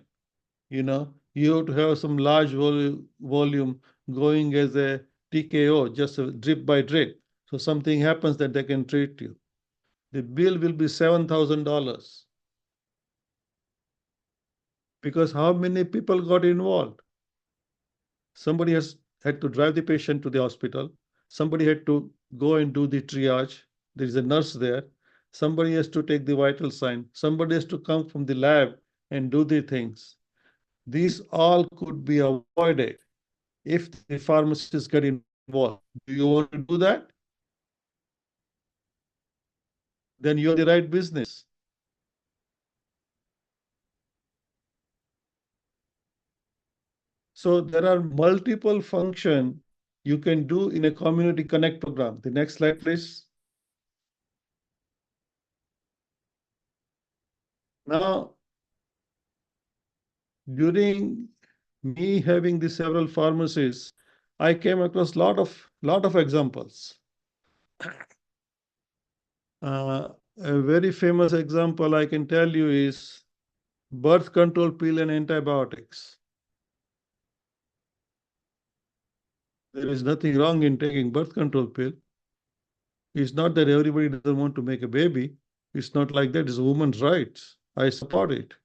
You have to have some large volume going as a TKO, just a drip by drip. So something happens that they can treat you. The bill will be $7,000. Because how many people got involved? Somebody had to drive the patient to the hospital. Somebody had to go and do the triage. There is a nurse there. Somebody has to take the vital sign. Somebody has to come from the lab and do the things. These all could be avoided if the pharmacists get involved. Do you want to do that? Then you're the right business. So there are multiple functions you can do in a community connect program. The next slide, please. Now, during me having the several pharmacies, I came across lot of examples. A very famous example I can tell you is birth control pill and antibiotics. There is nothing wrong in taking birth control pill. It's not that everybody doesn't want to make a baby. It's not like that. It's a woman's rights. I support it.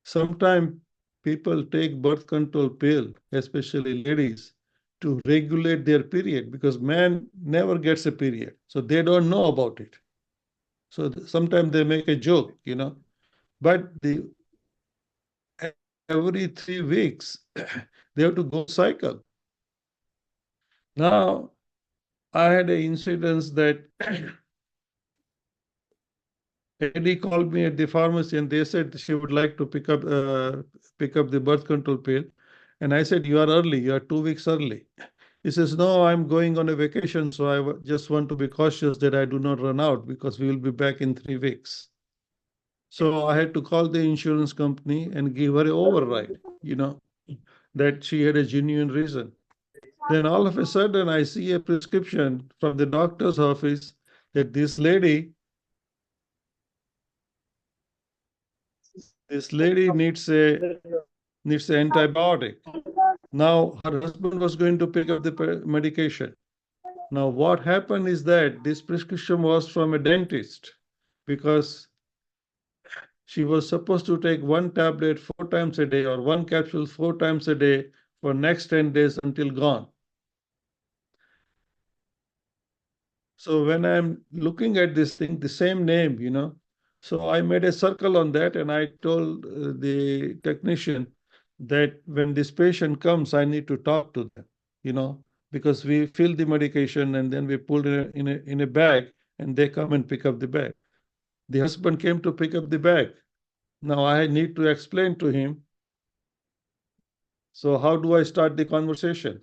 Sometimes people take birth control pill, especially ladies, to regulate their period because man never gets a period. So they don't know about it. So sometimes they make a joke, but every 3 weeks, they have to go cycle. Now, I had an incident that Reddy called me at the pharmacy and they said she would like to pick up the birth control pill. And I said, you are early, you are 2 weeks early. He says, no, I'm going on a vacation, so I just want to be cautious that I do not run out because we will be back in 3 weeks. So I had to call the insurance company and give her an override, that she had a genuine reason. Then all of a sudden, I see a prescription from the doctor's office that this lady needs an antibiotic. Now, her husband was going to pick up the medication. Now, what happened is that this prescription was from a dentist because she was supposed to take 1 tablet 4 times a day or 1 capsule 4 times a day for next 10 days until gone. So when I'm looking at this thing, the same name, so I made a circle on that and I told the technician that when this patient comes, I need to talk to them, because we fill the medication and then we put it in a bag and they come and pick up the bag. The husband came to pick up the bag. Now I need to explain to him. So how do I start the conversation?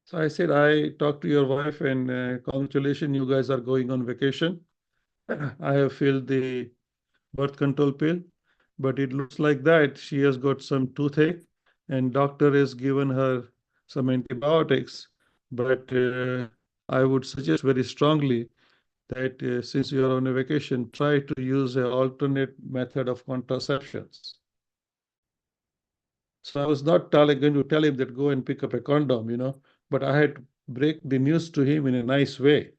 So I said, I talked to your wife and congratulations, you guys are going on vacation. I have filled the birth control pill, but it looks like that she has got some toothache and doctor has given her some antibiotics. But I would suggest very strongly that since you are on a vacation, try to use an alternate method of contraceptions. So I was not going to tell him that go and pick up a condom, but I had to break the news to him in a nice way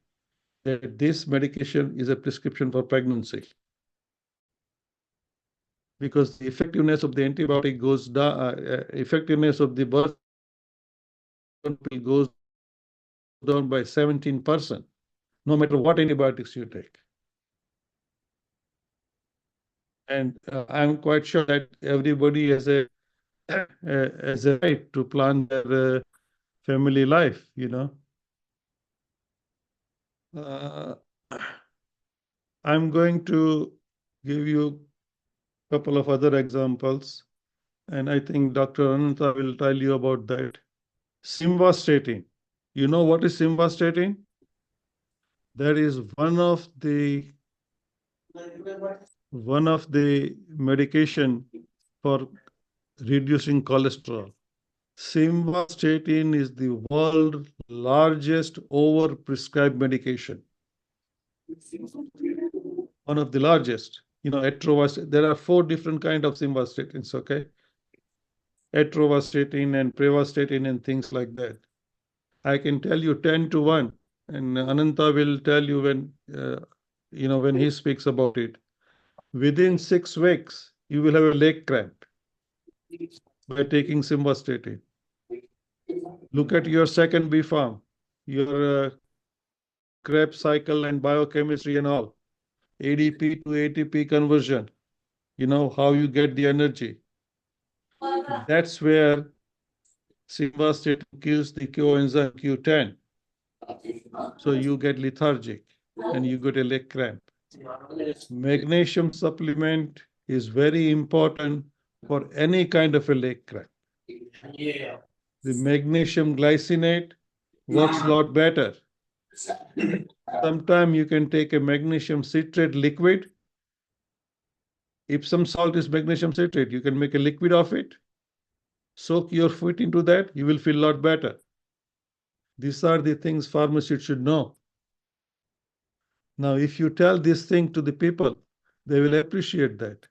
that this medication is a prescription for pregnancy. Because the effectiveness of the antibiotic goes down, effectiveness of the birth pill goes down by 17%, no matter what antibiotics you take. And I'm quite sure that everybody has a right to plan their family life, I'm going to give you a couple of other examples, and I think Dr. Anantha will tell you about that. Simvastatin. You know what is simvastatin? That is one of the medication for reducing cholesterol. Simvastatin is the world's largest overprescribed medication. One of the largest. Atorvastatin. There are 4 different kinds of simvastatins, okay? Atorvastatin and pravastatin and things like that. I can tell you 10-1, and Anantha will tell you when he speaks about it. Within 6 weeks, you will have a leg cramp by taking simvastatin. Look at your second B farm. your Krebs cycle and biochemistry and all, ADP to ATP conversion, how you get the energy. That's where simvastatin kills the coenzyme Q10. So you get lethargic and you get a leg cramp. Magnesium supplement is very important for any kind of a leg cramp. The magnesium glycinate works a lot better. Sometimes you can take a magnesium citrate liquid. Epsom salt is magnesium citrate. You can make a liquid of it. Soak your foot into that. You will feel a lot better. These are the things pharmacists should know. Now, if you tell this thing to the people, they will appreciate that.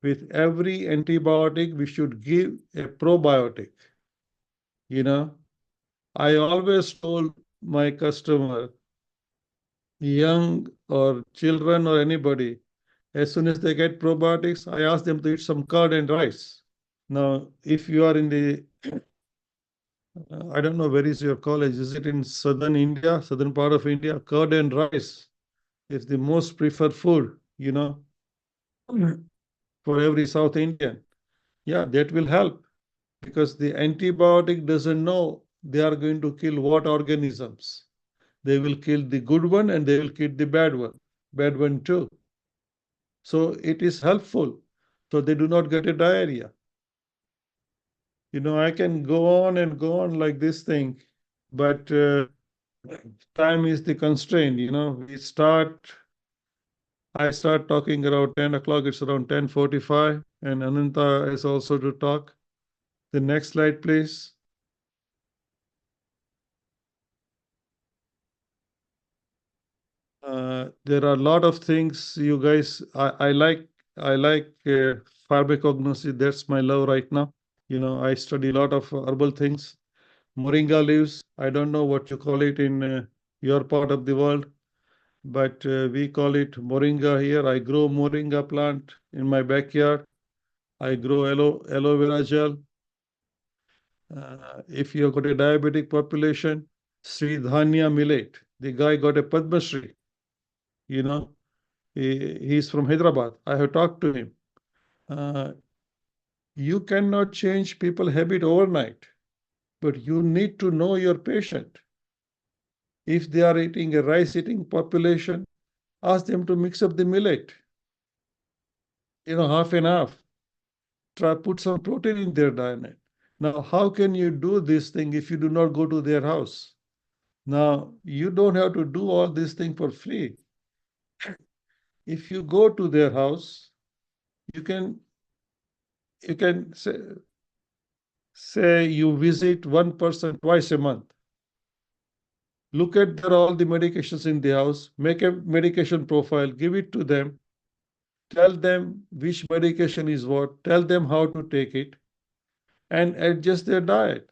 With every antibiotic, we should give a probiotic. I always told my customer, young or children or anybody, as soon as they get probiotics, I ask them to eat some curd and rice. Now, if you are in the, I don't know, where is your college? Is it in southern India, southern part of India? Curd and rice is the most preferred food, for every South Indian. Yeah, that will help because the antibiotic doesn't know they are going to kill what organisms. They will kill the good one and they will kill the bad one too. So it is helpful so they do not get a diarrhea. I can go on and go on like this thing, but time is the constraint. I start talking around 10 o'clock. It's around 10:45, and Anantha is also to talk. The next slide, please. There are a lot of things you guys. I like pharmacognosy. That's my love right now. I study a lot of herbal things. Moringa leaves. I don't know what you call it in your part of the world, but we call it moringa here. I grow moringa plant in my backyard. I grow aloe vera gel. If you have got a diabetic population, Sri Dhanya millet. The guy got a Padma Shri. He's from Hyderabad. I have talked to him. You cannot change people's habit overnight, but you need to know your patient. If they are eating a rice-eating population, ask them to mix up the millet. Half and half. Try put some protein in their diet. Now, how can you do this thing if you do not go to their house? Now, you don't have to do all this thing for free. If you go to their house, you can say you visit one person twice a month. Look at all the medications in the house, make a medication profile, give it to them, tell them which medication is what, tell them how to take it, and adjust their diet.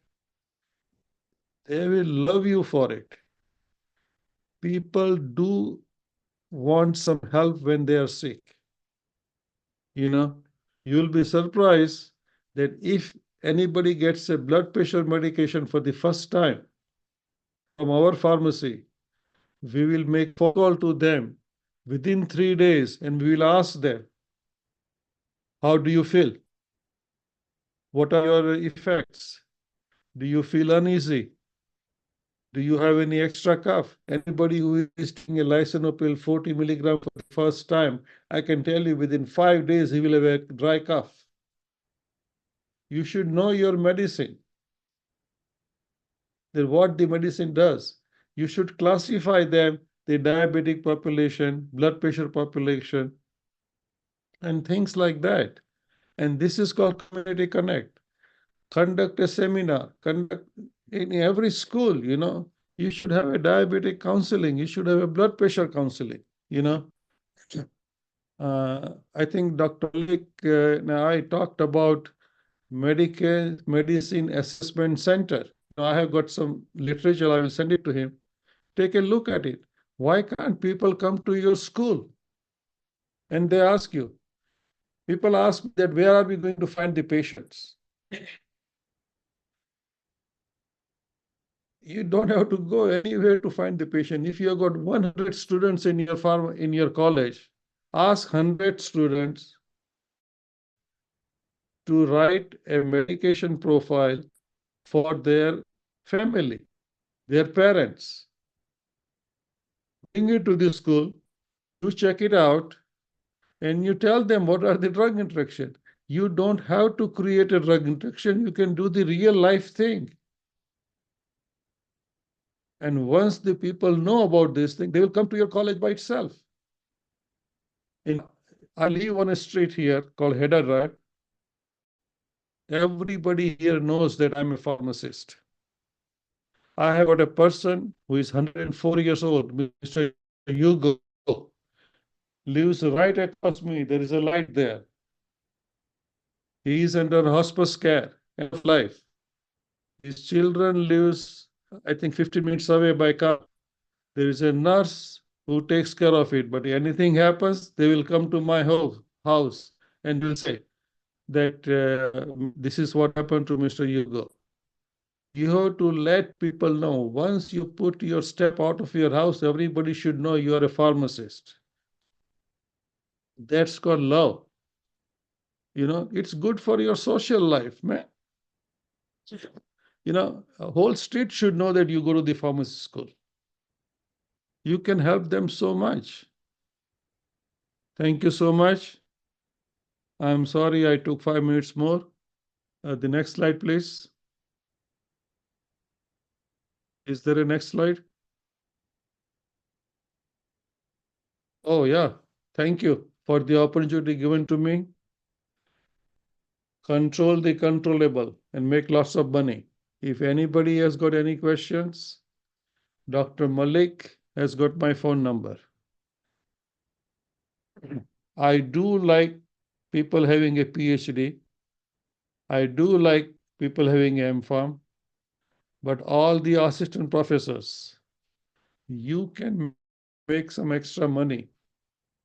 They will love you for it. People do want some help when they are sick. You'll be surprised that if anybody gets a blood pressure medication for the first time from our pharmacy, we will make phone call to them within 3 days and we will ask them, how do you feel? What are your effects? Do you feel uneasy? Do you have any extra cough? Anybody who is taking a lisinopril 40 milligram for the first time, I can tell you within 5 days he will have a dry cough. You should know your medicine. Then what the medicine does. You should classify them, the diabetic population, blood pressure population, and things like that. And this is called Community Connect. Conduct a seminar, conduct in every school, you should have a diabetic counseling, you should have a blood pressure counseling, I think Dr. Lick, I talked about medicine assessment center. I have got some literature, I will send it to him. Take a look at it. Why can't people come to your school? And they ask you. People ask that where are we going to find the patients? You don't have to go anywhere to find the patient. If you have got 100 students in your college, ask 100 students to write a medication profile for their family, their parents. Bring it to the school, you check it out, and you tell them what are the drug interactions. You don't have to create a drug interaction. You can do the real life thing. And once the people know about this thing, they will come to your college by itself. I live on a street here called Hedda Drive. Everybody here knows that I'm a pharmacist. I have got a person who is 104 years old, Mr. Hugo, lives right across me. There is a light there. He is under hospice care of life. His children lives, I think, 15 minutes away by car. There is a nurse who takes care of it. But anything happens, they will come to my house and will say that this is what happened to Mr. Hugo. You have to let people know. Once you put your step out of your house, everybody should know you are a pharmacist. That's called love. You know, it's good for your social life, man. You know, a whole street should know that you go to the pharmacy school. You can help them so much. Thank you so much. I'm sorry I took 5 minutes more. The next slide, please. Is there a next slide? Oh, yeah. Thank you for the opportunity given to me. Control the controllable and make lots of money. If anybody has got any questions, Dr. Malik has got my phone number. I do like people having a PhD. I do like people having an MPharm. But all the assistant professors, you can make some extra money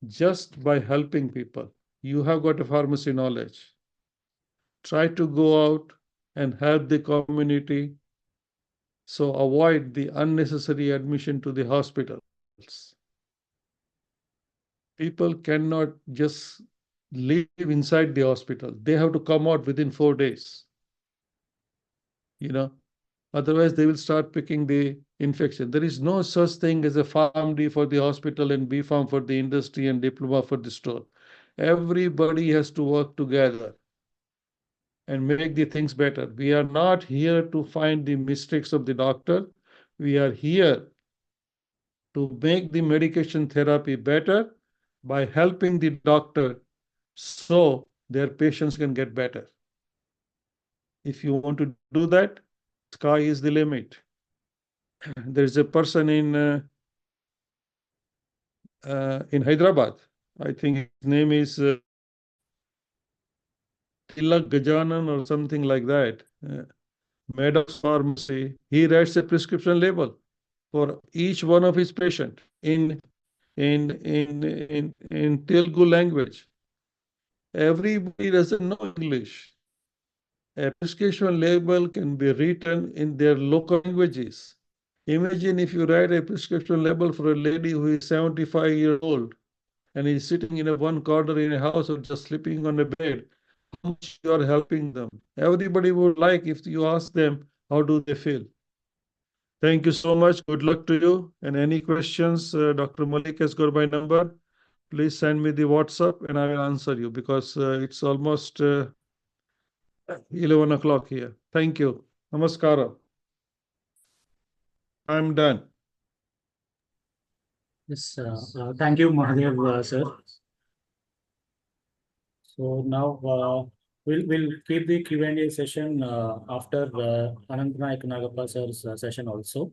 just by helping people. You have got a pharmacy knowledge. Try to go out and help the community. So avoid the unnecessary admission to the hospitals. People cannot just live inside the hospital. They have to come out within 4 days. You know, otherwise they will start picking the infection. There is no such thing as a PharmD for the hospital and B.Pharm for the industry and diploma for the store. Everybody has to work together and make the things better. We are not here to find the mistakes of the doctor. We are here to make the medication therapy better by helping the doctor so their patients can get better. If you want to do that, sky is the limit. There's a person in Hyderabad. I think his name is Tilak Gajanan or something like that. Madav's Pharmacy. He writes a prescription label for each one of his patients in Telugu language. Everybody doesn't know English. A prescription label can be written in their local languages. Imagine if you write a prescription label for a lady who is 75 years old and is sitting in one corner in a house or just sleeping on a bed. How much you are helping them. Everybody would like if you ask them, how do they feel? Thank you so much. Good luck to you. And any questions, Dr. Malik has got my number. Please send me the WhatsApp and I will answer you because it's almost 11 o'clock here. Thank you. Namaskara. I'm done. Yes, thank you, Mahadev, sir. So now we'll keep the Q&A session after Anantha Naik Nagappa sir's session also.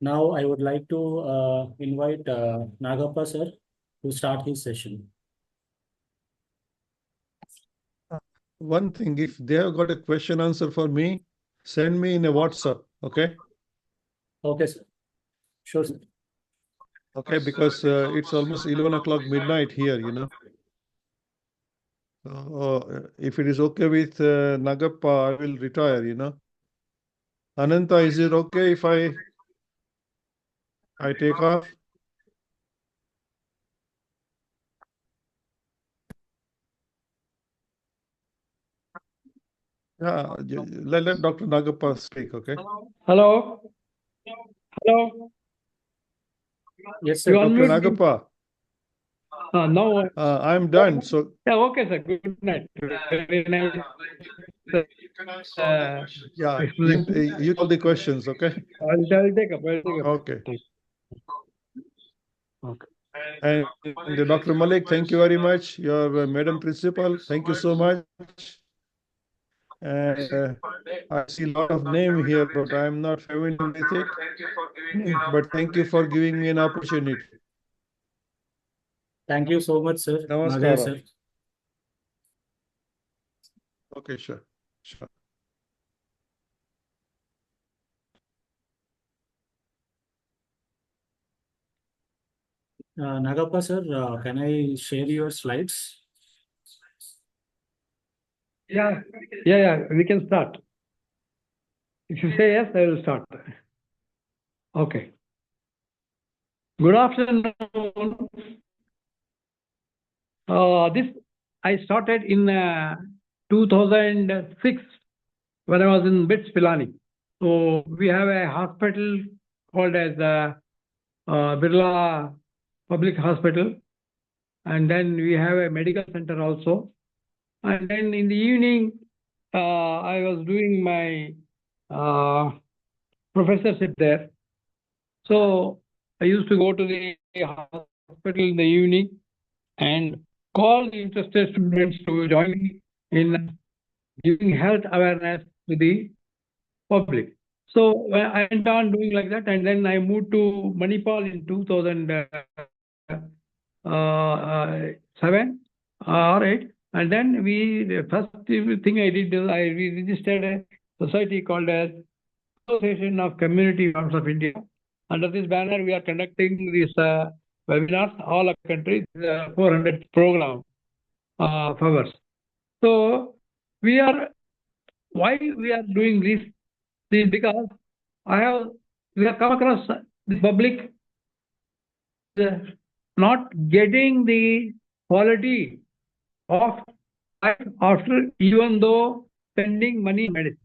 Now I would like to invite Nagappa sir to start his session. One thing, if they have got a question answer for me, send me in a WhatsApp, okay? Okay, sir. Sure, sir. Okay, because it's almost 11 o'clock midnight here, you know. If it is okay with Nagappa, I will retire, you know. Anantha, is it okay if I take off? Yeah, let Dr. Nagappa speak, okay? Hello? Hello? Yes, You sir. Dr. unmute me. Nagappa, No. I'm done. So, Yeah, okay, sir. Good night. Very nice. yeah, Explanation. you call the questions, okay? I'll take up. Okay. Okay. And Dr. Malik, thank you very much. Your Madam Principal, thank you so much. And I see a lot of name here, but I'm not familiar with it. But thank you for giving me an opportunity. Thank you so much, sir. Namaskara. Mahadev, sir. Okay, sure. Nagappa, sir, can I share your slides? Yeah. We can start. If you say yes, I will start. Okay. Good afternoon. This I started in 2006 when I was in BITS Pilani. So we have a hospital called as Birla Public Hospital, and then we have a medical center also. And then in the evening, I was doing my professorship there. So I used to go to the hospital in the evening and call the interested students to join me in giving health awareness to the public. So I went on doing like that, and then I moved to Manipal in 2007 or 8. And then the first thing I did is we registered a society called as Association of Community Farms of India. Under this banner, we are conducting these webinars all over the country, 400 program of ours. So why we are doing this is because we have come across the public not getting the quality of life after, even though spending money on medicine.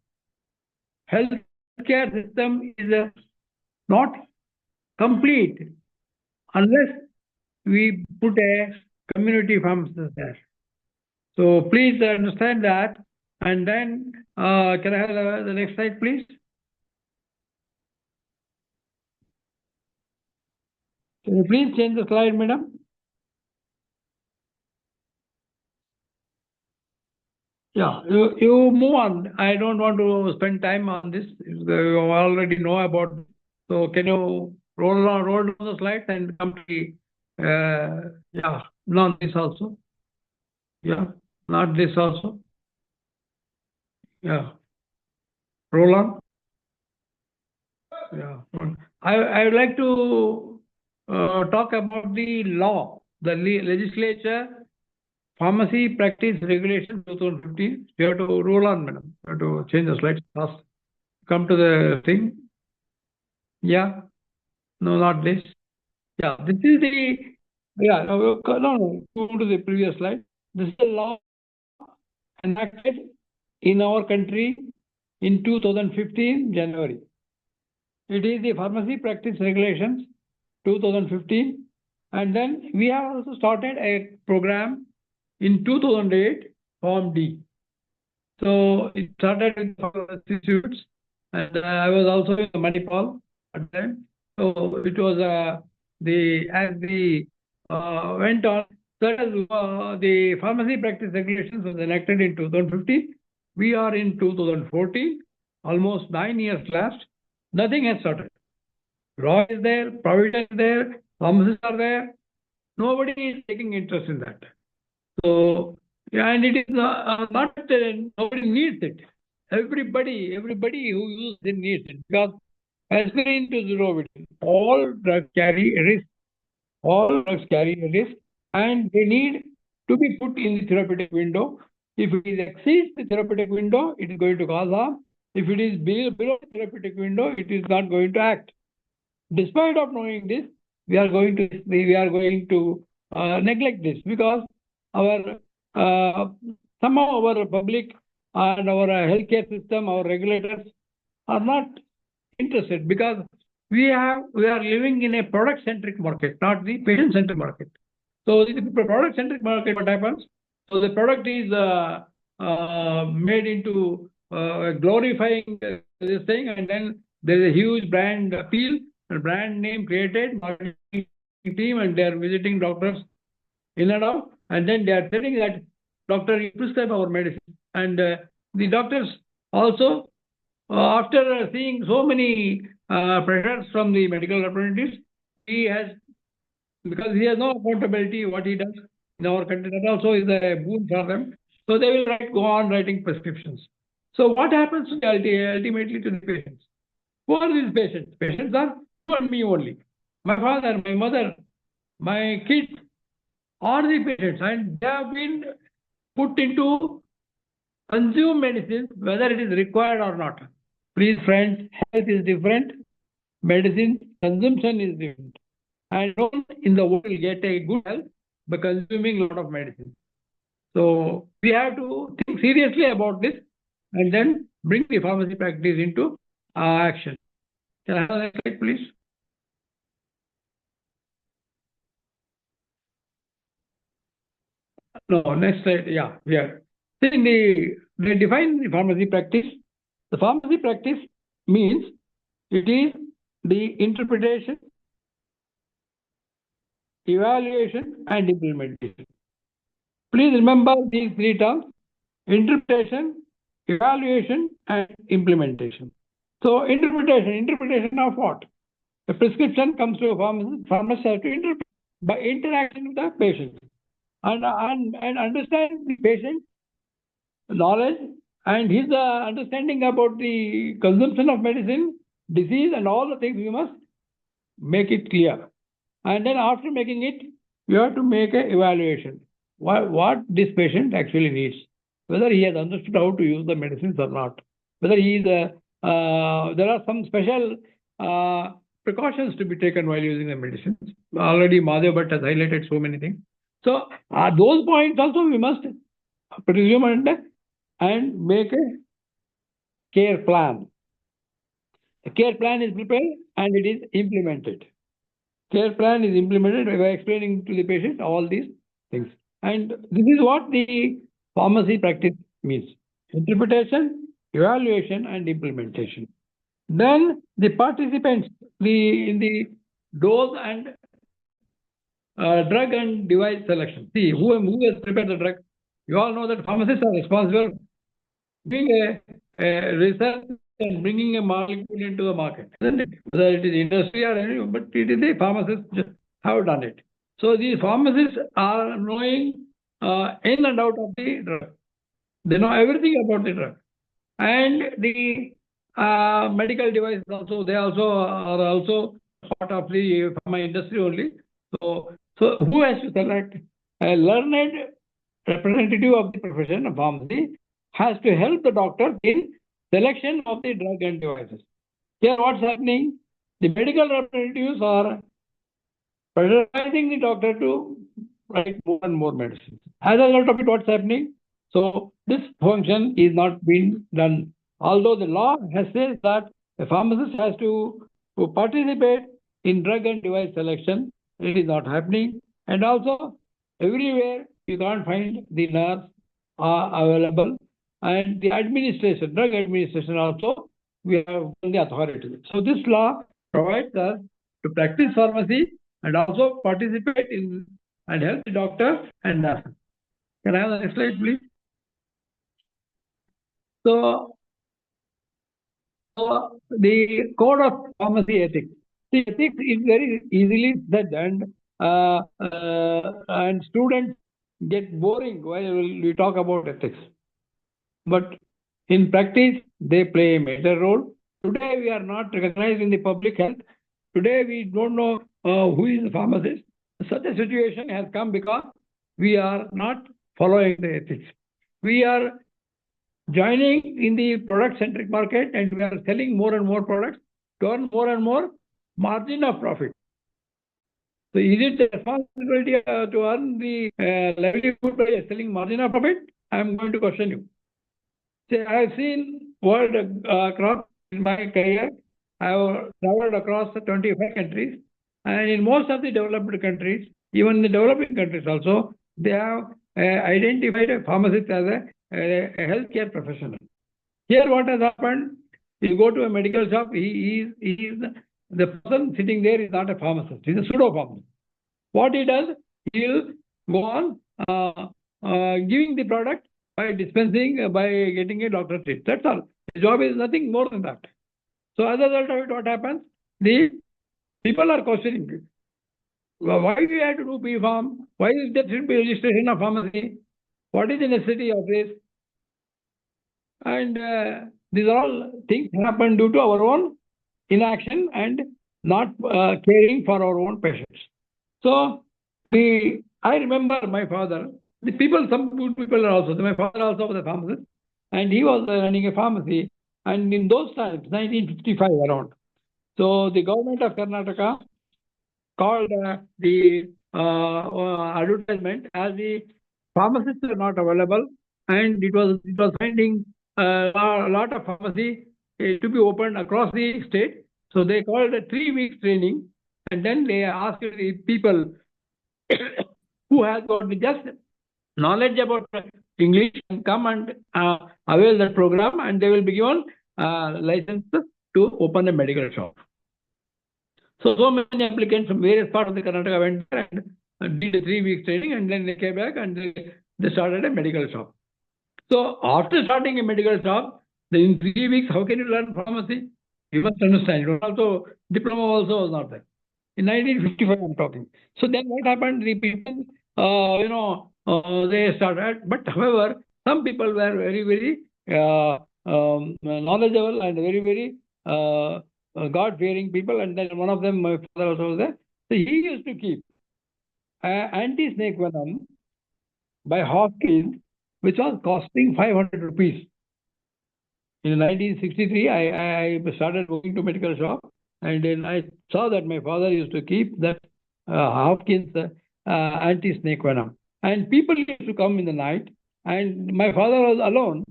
Healthcare system is not complete unless we put a community pharmacist there. So please understand that. And then, can I have the next slide, please? Can you please change the slide, madam? Yeah, you move on. I don't want to spend time on this. You already know about it. So can you roll down the slides and come to the, not this also. Yeah, not this also. Yeah. Roll on. Yeah. I would like to talk about the law, the legislature, Pharmacy Practice Regulation 2015. You have to roll on, madam. You have to change the slides fast. Come to the thing. Yeah. No, not this. Yeah, this is the. Yeah, no, go to the previous slide. This is the law enacted in our country in 2015 January. It is the Pharmacy Practice Regulations 2015, and then we have also started a program in 2008, Form D. So it started with institutes, and I was also in the Manipal at that time. So it was went on. The Pharmacy Practice Regulations was enacted in 2015. We are in 2014, almost 9 years last. Nothing has started. Law is there, provision is there, pharmacists are there. Nobody is taking interest in that. So, and it is not nobody needs it. Everybody who uses it needs it, because aspirin to zero, all drugs carry a risk. All drugs carry a risk, and they need to be put in the therapeutic window. If it exceeds the therapeutic window, it is going to cause harm. If it is below the therapeutic window, it is not going to act. Despite of knowing this, we are going to neglect this because our somehow our public and our healthcare system, our regulators are not interested because we are living in a product-centric market, not the patient-centric market. So the product-centric market, what happens? So the product is made into glorifying this thing, and then there is a huge brand appeal, a brand name created, marketing team, and they are visiting doctors in and out, and then they are telling that doctor, you prescribe our medicine, and the doctors also, after seeing so many pressures from the medical representatives, because he has no accountability what he does in our country, that also is a boon for them. So they will go on writing prescriptions. So what happens ultimately to the patients? Who are these patients? Patients are you and me only. My father, my mother, my kids are the patients, and they have been put into consume medicines whether it is required or not. Please friends, health is different, medicine consumption is different. And no one in the world will get a good health by consuming a lot of medicine. So we have to think seriously about this and then bring the pharmacy practice into action. Can I have the next slide, please? No, next slide. Yeah. See, they define the pharmacy practice. The pharmacy practice means it is the interpretation, evaluation, and implementation. Please remember these three terms: interpretation, evaluation, and implementation. So interpretation of what? A prescription comes to a pharmacist has to interpret by interaction with the patient and understand the patient knowledge and his understanding about the consumption of medicine, disease, and all the things. We must make it clear. And then after making it, you have to make an evaluation. What this patient actually needs, whether he has understood how to use the medicines or not, whether he is there are some special precautions to be taken while using the medicines. Already Mahadev Bhatt has highlighted so many things. So those points also we must presume and make a care plan. A care plan is prepared and it is implemented. Care plan is implemented by explaining to the patient all these things. And this is what the pharmacy practice means: interpretation, evaluation, and implementation. Then the participants in the dose and drug and device selection. See, who has prepared the drug? You all know that pharmacists are responsible for doing a research and bringing a molecule into the market. Whether it is industry or anyone, but it is the pharmacists just have done it. So these pharmacists are knowing in and out of the drug. They know everything about the drug. And the medical devices also, they also are also part of the pharma industry only. So who has to select? A learned representative of the profession of pharmacy has to help the doctor in selection of the drug and devices. Here what's happening? The medical representatives are pressurizing the doctor to write more and more medicines. As a result of it, what's happening? So this function is not being done. Although the law has said that a pharmacist has to participate in drug and device selection, it is not happening. And also everywhere you can't find the nurse available. And the administration, drug administration also, we have the authority. So this law provides us to practice pharmacy and also participate in and help the doctor and nurse. Can I have the next slide, please? So the code of pharmacy ethics. The ethics is very easily said, and students get boring while we talk about ethics. But in practice, they play a major role. Today, we are not recognized in the public health. Today, we don't know who is the pharmacist. Such a situation has come because we are not following the ethics. We are joining in the product-centric market, and we are selling more and more products to earn more and more margin of profit. So is it the responsibility to earn the livelihood by selling margin of profit? I am going to question you. See, I have seen world across in my career. I have traveled across 25 countries, and in most of the developed countries, even the developing countries also, they have identified a pharmacist as a healthcare professional. Here, what has happened? You go to a medical shop. He is the person sitting there is not a pharmacist. He's a pseudo pharmacist. What he does, he'll go on giving the product by dispensing, by getting a doctor's tip. That's all. His job is nothing more than that. So as a result of it, what happens? The people are questioning. Why do we have to do B-Pharm? Why is there should be registration of pharmacy? What is the necessity of this? And these are all things happen due to our own inaction and not caring for our own patients. So I remember my father. The people, some good people are also. My father also was a pharmacist, and he was running a pharmacy. And in those times, 1955 around, so the government of Karnataka called the advertisement as the pharmacists were not available, and it was finding a lot of pharmacy to be opened across the state. So they called a 3 weeks training, and then they asked the people who have got just knowledge about English and come and avail that program, and they will be given license to open a medical shop. So many applicants from various parts of the Karnataka went there and did a 3 weeks training, and then they came back and they started a medical shop. So after starting a medical shop, in 3 weeks, how can you learn pharmacy? You must understand. Also, diploma also was not there. In 1955, I'm talking. So then what happened? The people, they started. But however, some people were very, very knowledgeable and very, very God-fearing people. And then one of them, my father also was there. So he used to keep anti-snake venom by Hopkins, which was costing 500 rupees. In 1963, I started going to medical shop, and then I saw that my father used to keep that Hopkins anti-snake venom. And people used to come in the night, and my father was alone,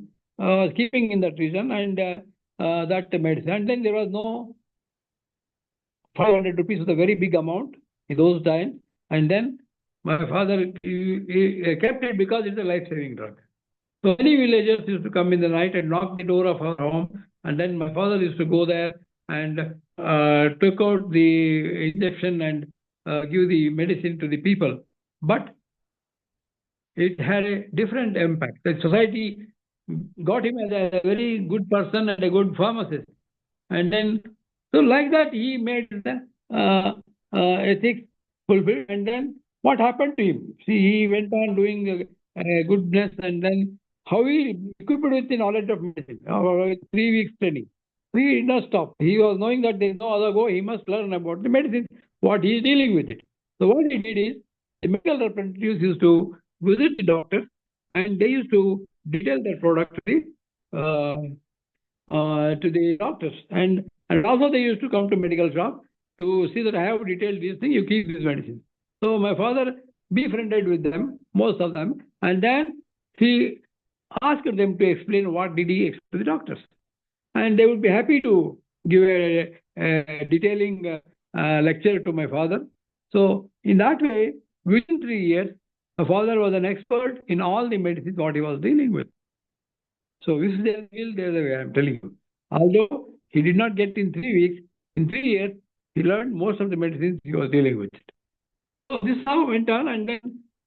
keeping in that region, and that medicine. And then there was no 500 rupees was a very big amount in those times. And then my father he kept it because it's a life-saving drug. So many villagers used to come in the night and knock the door of our home, and then my father used to go there and took out the injection and give the medicine to the people. But it had a different impact. The society got him as a very good person and a good pharmacist. And then, so like that, he made the ethics fulfilled. And then what happened to him? See, he went on doing goodness, and then how he equipped with the knowledge of medicine, 3 weeks training. He did not stop. He was knowing that there is no other go. He must learn about the medicine, what he is dealing with it. So what he did is, the medical representatives used to visit the doctors, and they used to detail their product to the doctors. And also they used to come to medical shop to see that I have detailed these things, you keep these medicines. So my father befriended with them, most of them, and then he asked them to explain what did he explain to the doctors. And they would be happy to give a detailing lecture to my father. So in that way, within 3 years, my father was an expert in all the medicines what he was dealing with. So this is the skill, there's the way I'm telling you. Although he did not get in 3 weeks, in 3 years, he learned most of the medicines he was dealing with. So this how went on, and then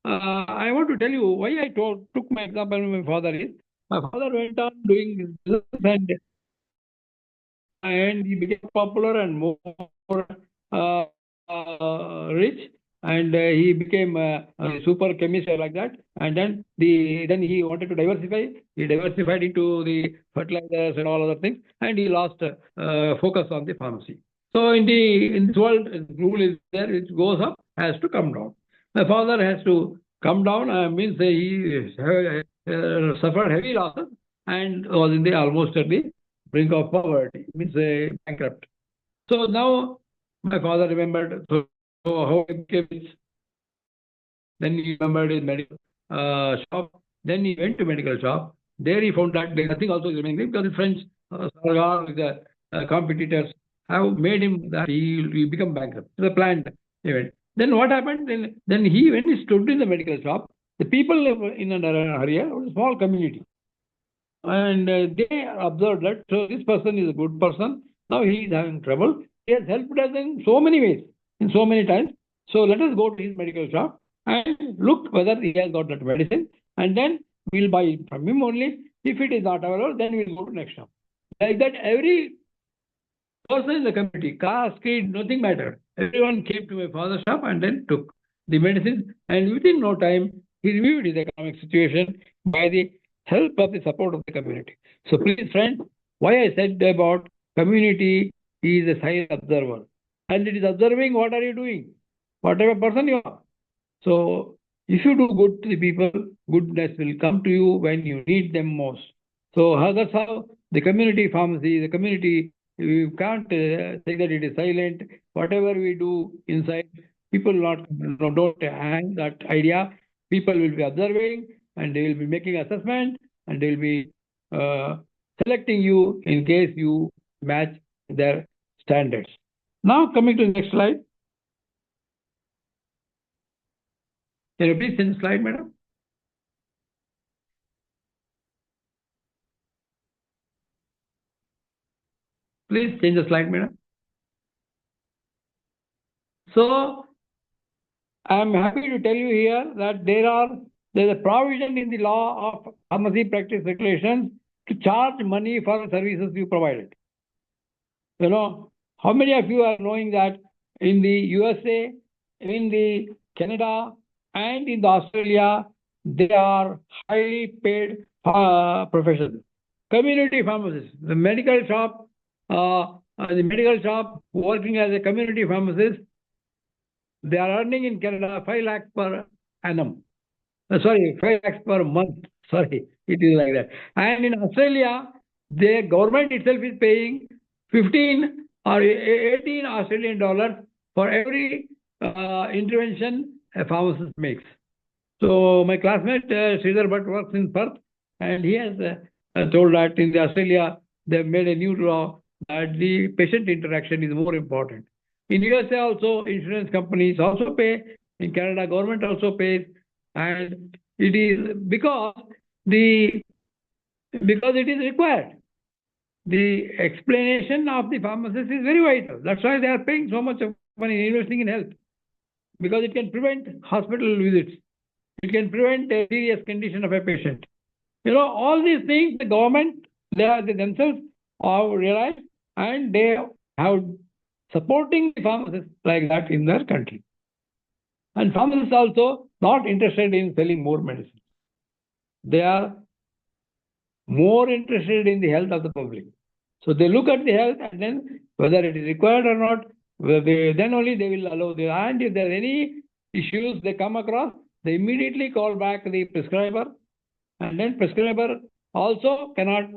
I want to tell you why I took my example of my father is, my father went on doing this business, and he became popular and more rich, and he became a super chemist like that. And then he wanted to diversify. He diversified into the fertilizers and all other things, and he lost focus on the pharmacy. So in this world, rule is there: it goes up, has to come down. My father has to come down. Means he suffered heavy losses, and was in the almost at the brink of poverty, means bankrupt. So now my father remembered how he became rich. Then he remembered his medical shop. Then he went to medical shop. There he found that nothing also is remaining because the French the competitors have made him that he will become bankrupt. The planned event. Then what happened? Then he, when he stood in the medical shop, the people in an area was a small community. And they observed that so this person is a good person. Now he is having trouble. He has helped us in so many ways, in so many times. So let us go to his medical shop and look whether he has got that medicine, and then we'll buy it from him only. If it is not available, then we'll go to next shop. Like that, every person in the community, caste, creed, nothing mattered. Everyone came to my father's shop and then took the medicine, and within no time, he reviewed his economic situation by the help of the support of the community. So please, friends, why I said about community is a silent observer, and it is observing what are you doing, whatever person you are. So if you do good to the people, goodness will come to you when you need them most. So that's how the community pharmacy, the community, you can't say that it is silent. Whatever we do inside, people don't hang that idea. People will be observing, and they will be making assessment, and they will be selecting you in case you match their standards. Now coming to the next slide. Can you please send the slide, madam? Please change the slide, madam. So I am happy to tell you here that there's a provision in the law of pharmacy practice regulations to charge money for the services you provided. You know, how many of you are knowing that in the USA, in the Canada, and in the Australia, they are highly paid professions. Community pharmacists, the medical shop working as a community pharmacist, they are earning in Canada 5 lakhs per annum. 5 lakhs per month. Sorry, it is like that. And in Australia, the government itself is paying 15 or 18 Australian dollars for every intervention a pharmacist makes. So my classmate Sridhar Bhatt works in Perth, and he has told that in Australia they have made a new law that the patient interaction is more important. In USA also, insurance companies also pay. In Canada, government also pays, and it is because it is required. The explanation of the pharmacist is very vital. That's why they are paying so much of money investing in health, because it can prevent hospital visits. It can prevent a serious condition of a patient. You know, all these things the government, they themselves have realized, and they have supporting the pharmacists like that in their country. And pharmacists also not interested in selling more medicine. They are more interested in the health of the public. So they look at the health, and then whether it is required or not, then only they will allow the. And if there are any issues they come across, they immediately call back the prescriber, and then prescriber also cannot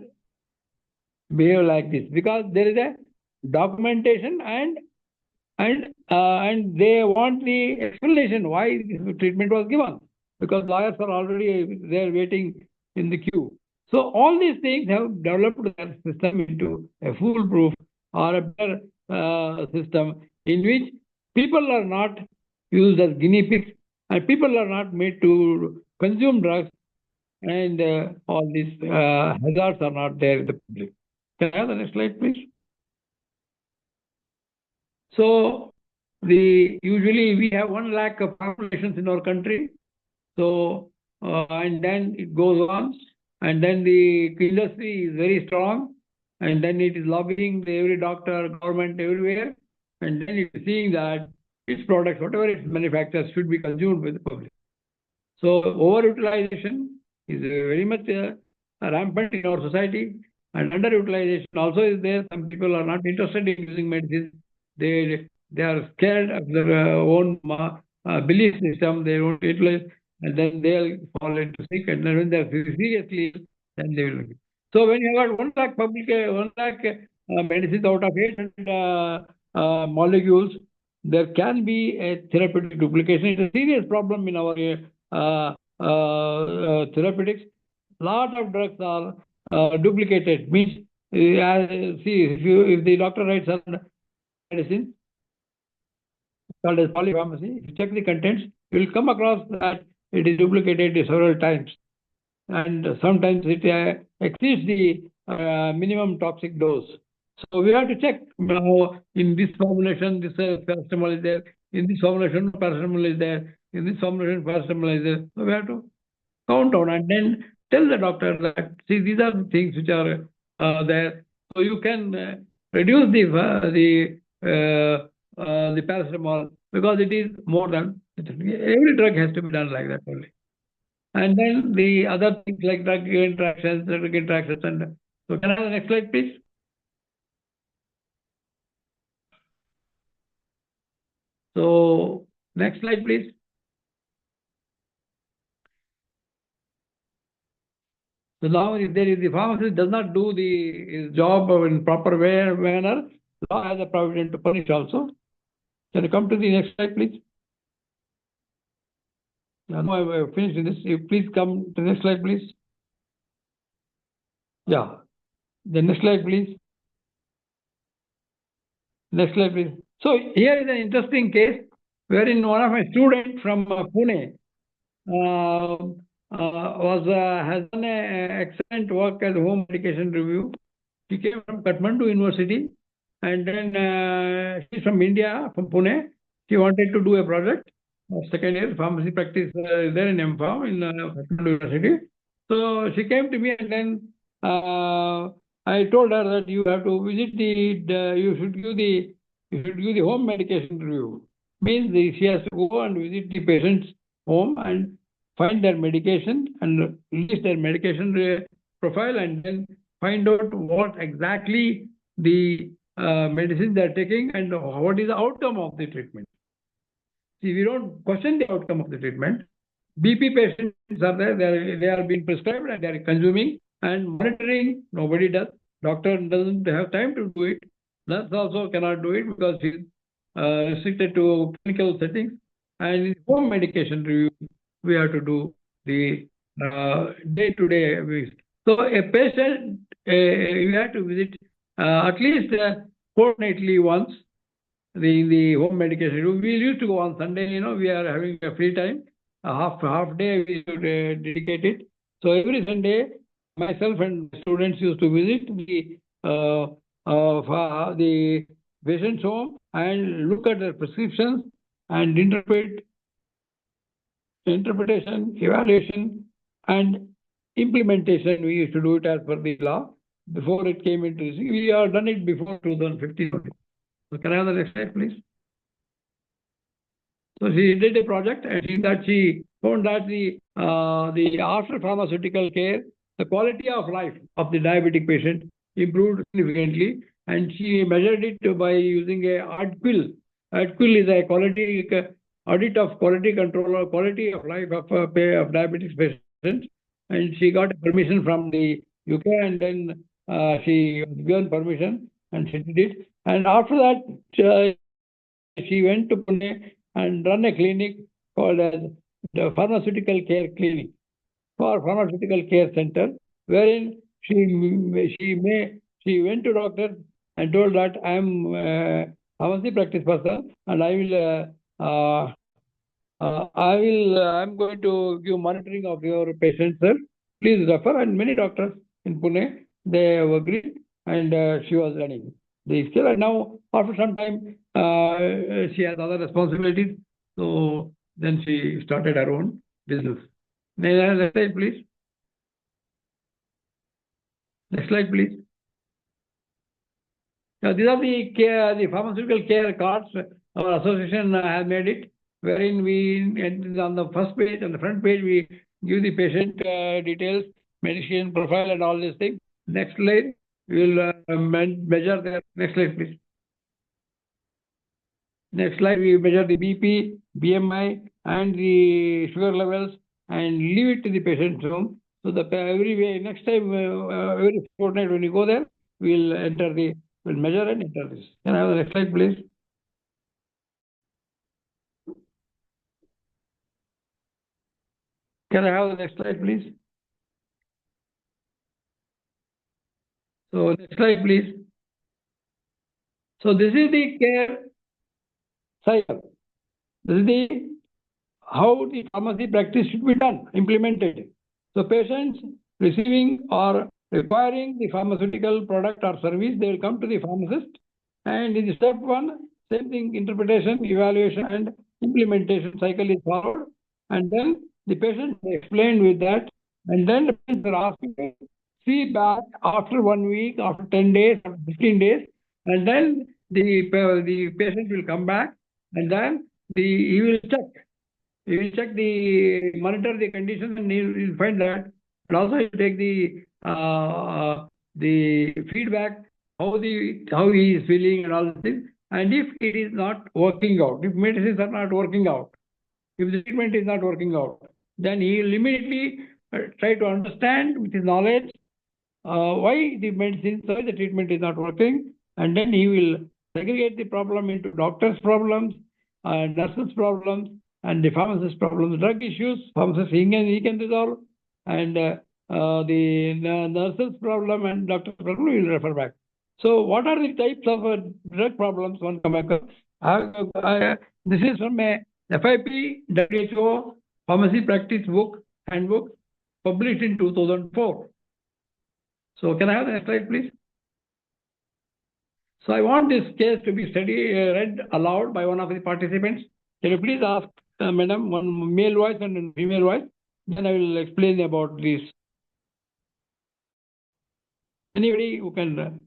behave like this because there is a documentation and they want the explanation why this treatment was given, because lawyers are already there waiting in the queue. So all these things have developed their system into a foolproof or a better system in which people are not used as guinea pigs, and people are not made to consume drugs, and all these hazards are not there in the public. Can I have the next slide, please? So usually we have 1 lakh of populations in our country. So and then it goes on, and then the industry is very strong, and then it is lobbying every doctor, government, everywhere, and then it is seeing that its products, whatever it manufactures, should be consumed by the public. So overutilization is very much rampant in our society, and underutilization also is there. Some people are not interested in using medicine. They are scared of their own belief system. They don't utilize, and then they'll fall into sick. And then when they're seriously, then they will. So when you have 1 lakh 1 lakh medicines out of 800 molecules, there can be a therapeutic duplication. It's a serious problem in our therapeutics. Lot of drugs are duplicated. Means, see, if the doctor writes a medicine called as polypharmacy, if you check the contents, you will come across that it is duplicated several times, and sometimes it exceeds the minimum toxic dose. So we have to check now, in this formulation, this paracetamol is there, in this formulation, paracetamol is there, in this formulation, paracetamol is there. So we have to count on and then tell the doctor that, see, these are the things which are there. So you can reduce the paracetamol, because it is more than, every drug has to be done like that only. And then the other things like drug interactions, and so can I have the next slide, please? So next slide, please. So now, if the pharmacist does not do his job in proper manner, law has a provision to punish also. Can you come to the next slide, please? No, I've finished this. You please come to the next slide, please. Yeah. The next slide, please. Next slide, please. So here is an interesting case wherein one of my students from Pune has done excellent work as home medication review. She came from Kathmandu University, and then she's from India, from Pune. She wanted to do a project, second year pharmacy practice there in MPharm in Kathmandu University. So she came to me, and then I told her that you have to visit you should give the home medication review. Means she has to go and visit the patient's home and find their medication and list their medication profile, and then find out what exactly the medicines they are taking and what is the outcome of the treatment. See, we don't question the outcome of the treatment. BP patients are there, they are being prescribed and they are consuming, and monitoring, nobody does. Doctor doesn't have time to do it. Nurse also cannot do it because she is restricted to clinical settings. And in home medication review, we have to do the day-to-day. So a patient, you have to visit at least fortnightly once the home medication review. We used to go on Sunday, we are having a free time, a half day we should dedicate it. So every Sunday, myself and students used to visit the patient's home and look at their prescriptions and interpretation, evaluation, and implementation. We used to do it as per the law before it came into this. We have done it before 2015. So can I have the next slide, please? So she did a project, and she found that the after pharmaceutical care, the quality of life of the diabetic patient improved significantly, and she measured it by using a ADQIL. ADQIL is a quality audit of quality control or quality of life of diabetic patients, and she got permission from the UK, and then she was given permission and she did it. And after that, she went to Pune and run a clinic called as the Pharmaceutical Care Clinic for Pharmaceutical Care Center, wherein she went to doctor and told that I am a pharmacy practice person and I'm going to give monitoring of your patients, sir. Please refer. And many doctors in Pune, they have agreed, and she was running the skill. And now, after some time, she has other responsibilities. So then she started her own business. Next slide, please. Next slide, please. Now, these are the pharmaceutical care cards. Our association has made it, wherein on the first page, on the front page, we give the patient details, medication profile, and all these things. Next slide, we will measure their. Next slide, please. Next slide, we measure the BP, BMI, and the sugar levels, and leave it to the patient's home. So next time, every fortnight when you go there, we'll measure and enter this. Can I have the next slide, please? Can I have the next slide, please? So next slide, please. So this is the care cycle. This is how the pharmacy practice should be done, implemented. So patients receiving or requiring the pharmaceutical product or service, they will come to the pharmacist. And in the step 1, same thing, interpretation, evaluation, and implementation cycle is followed. And then the patient is explained with that. And then the patients are asked to see back after 1 week, after 10 days, after 15 days. And then the patient will come back, and then he will check. He will check monitor the condition, and he will find that. And also he will take the feedback, how he is feeling and all these things. And if it is not working out, if medicines are not working out, if the treatment is not working out, then he will immediately try to understand with his knowledge why the treatment is not working, and then he will segregate the problem into doctor's problems, nurse's problems, and the pharmacist problems. Drug issues, pharmacist he can resolve, and the nurse's problem and doctor's problem will refer back. So what are the types of drug problems one come across? This is from a FIP WHO Pharmacy Practice Handbook published in 2004. So can I have the next slide, please? So I want this case to be read aloud by one of the participants. Can you please ask madam, one male voice and one female voice? Then I will explain about this. Anybody who can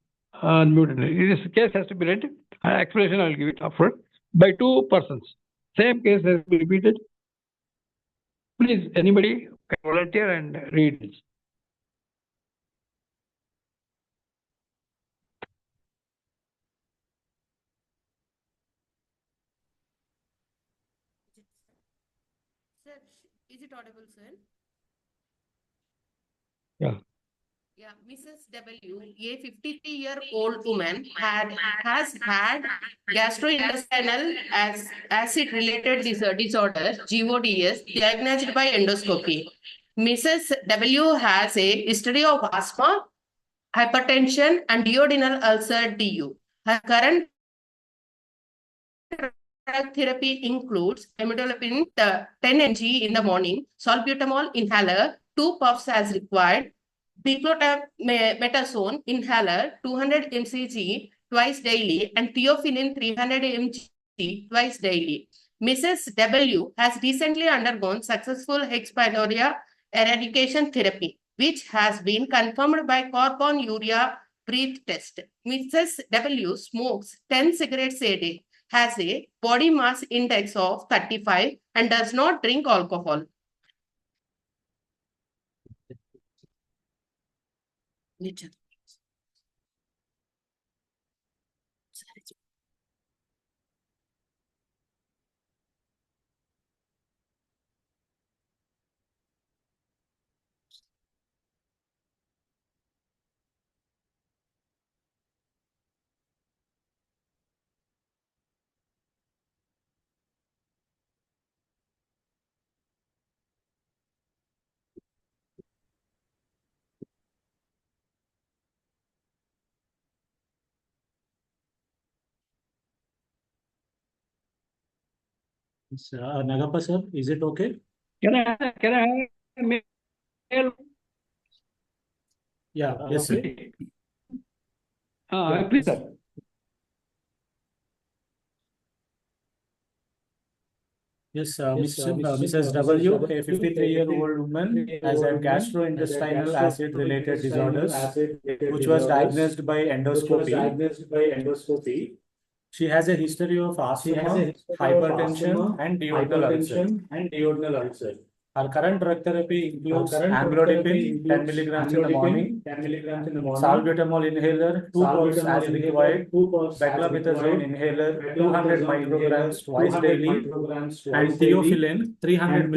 unmute it. This case has to be read. Explanation I will give it upfront by 2 persons. Same case has to be repeated. Please, anybody can volunteer and read this. Sir, is it audible, sir? Yeah. Yeah, Mrs. W, a 53-year-old woman, has had gastrointestinal acid-related disorder, GODS, diagnosed by endoscopy. Mrs. W has a history of asthma, hypertension, and duodenal ulcer (DU). Her current drug therapy includes imidazolpine 10 mg in the morning, salbutamol inhaler 2 puffs as required, Diclofenac inhaler 200 mcg twice daily, and theophylline 300 mg twice daily. Mrs. W has recently undergone successful H. pylori eradication therapy, which has been confirmed by carbon-urea breath test. Mrs. W smokes 10 cigarettes a day, has a body mass index of 35, and does not drink alcohol. Nagappa sir, is it okay? Can I have mail? Yeah, yes, sir. Please, sir. Yes, Mrs. W, a 53-year-old woman, has had gastrointestinal acid-related disorders, which was diagnosed by endoscopy. She has a history of asthma, hypertension, and duodenal ulcer. Her current drug therapy includes amlodipine 10 milligrams in the morning, salbutamol inhaler 2 puffs as required, beclomethasone inhaler 200 micrograms twice daily, and theophylline 300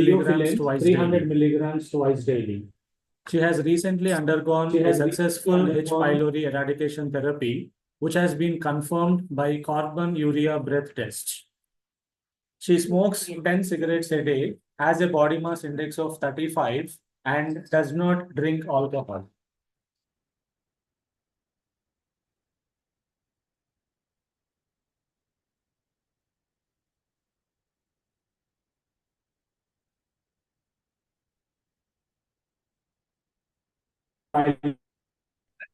milligrams twice daily. She has recently undergone a successful H. pylori eradication therapy, which has been confirmed by carbon urea breath test. She smokes 10 cigarettes a day, has a body mass index of 35, and does not drink alcohol.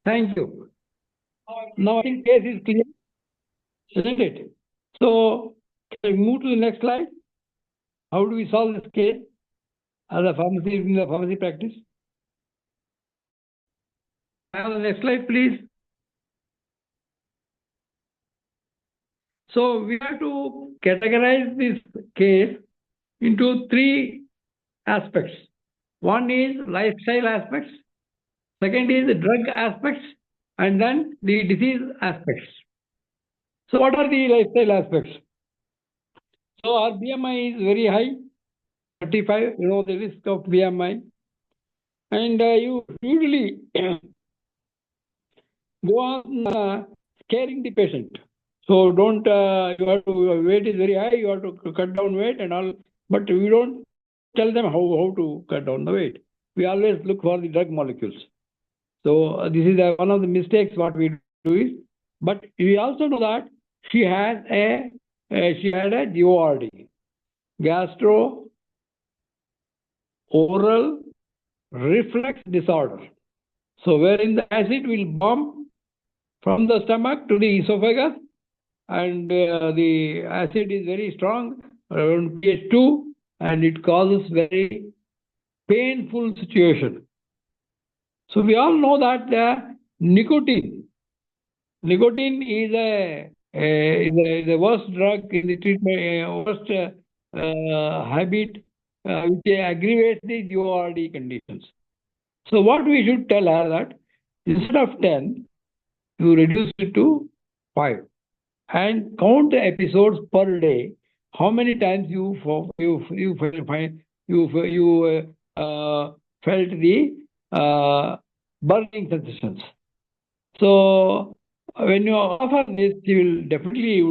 Thank you. Now I think case is clear, isn't it? So can we move to the next slide? How do we solve this case as a pharmacy in the pharmacy practice? Have the next slide, please. So we have to categorize this case into three aspects. One is lifestyle aspects, second is the drug aspects, and then the disease aspects. So what are the lifestyle aspects? So our BMI is very high, 35, you know the risk of BMI. And you usually go on scaring the patient. So don't, you have to, weight is very high, you have to cut down weight and all, but we don't tell them how to cut down the weight. We always look for the drug molecules. So this is one of the mistakes what we do is, but we also know that she had a GORD, gastro oral reflux disorder. So wherein the acid will bomb from the stomach to the esophagus, and the acid is very strong, around pH 2, and it causes very painful situation. So we all know that nicotine is a worst drug in the treatment, worst habit which aggravates the GORD conditions. So what we should tell her that instead of 10, you reduce it to 5 and count the episodes per day. How many times you felt the burning sensations. So when you offer this, she will definitely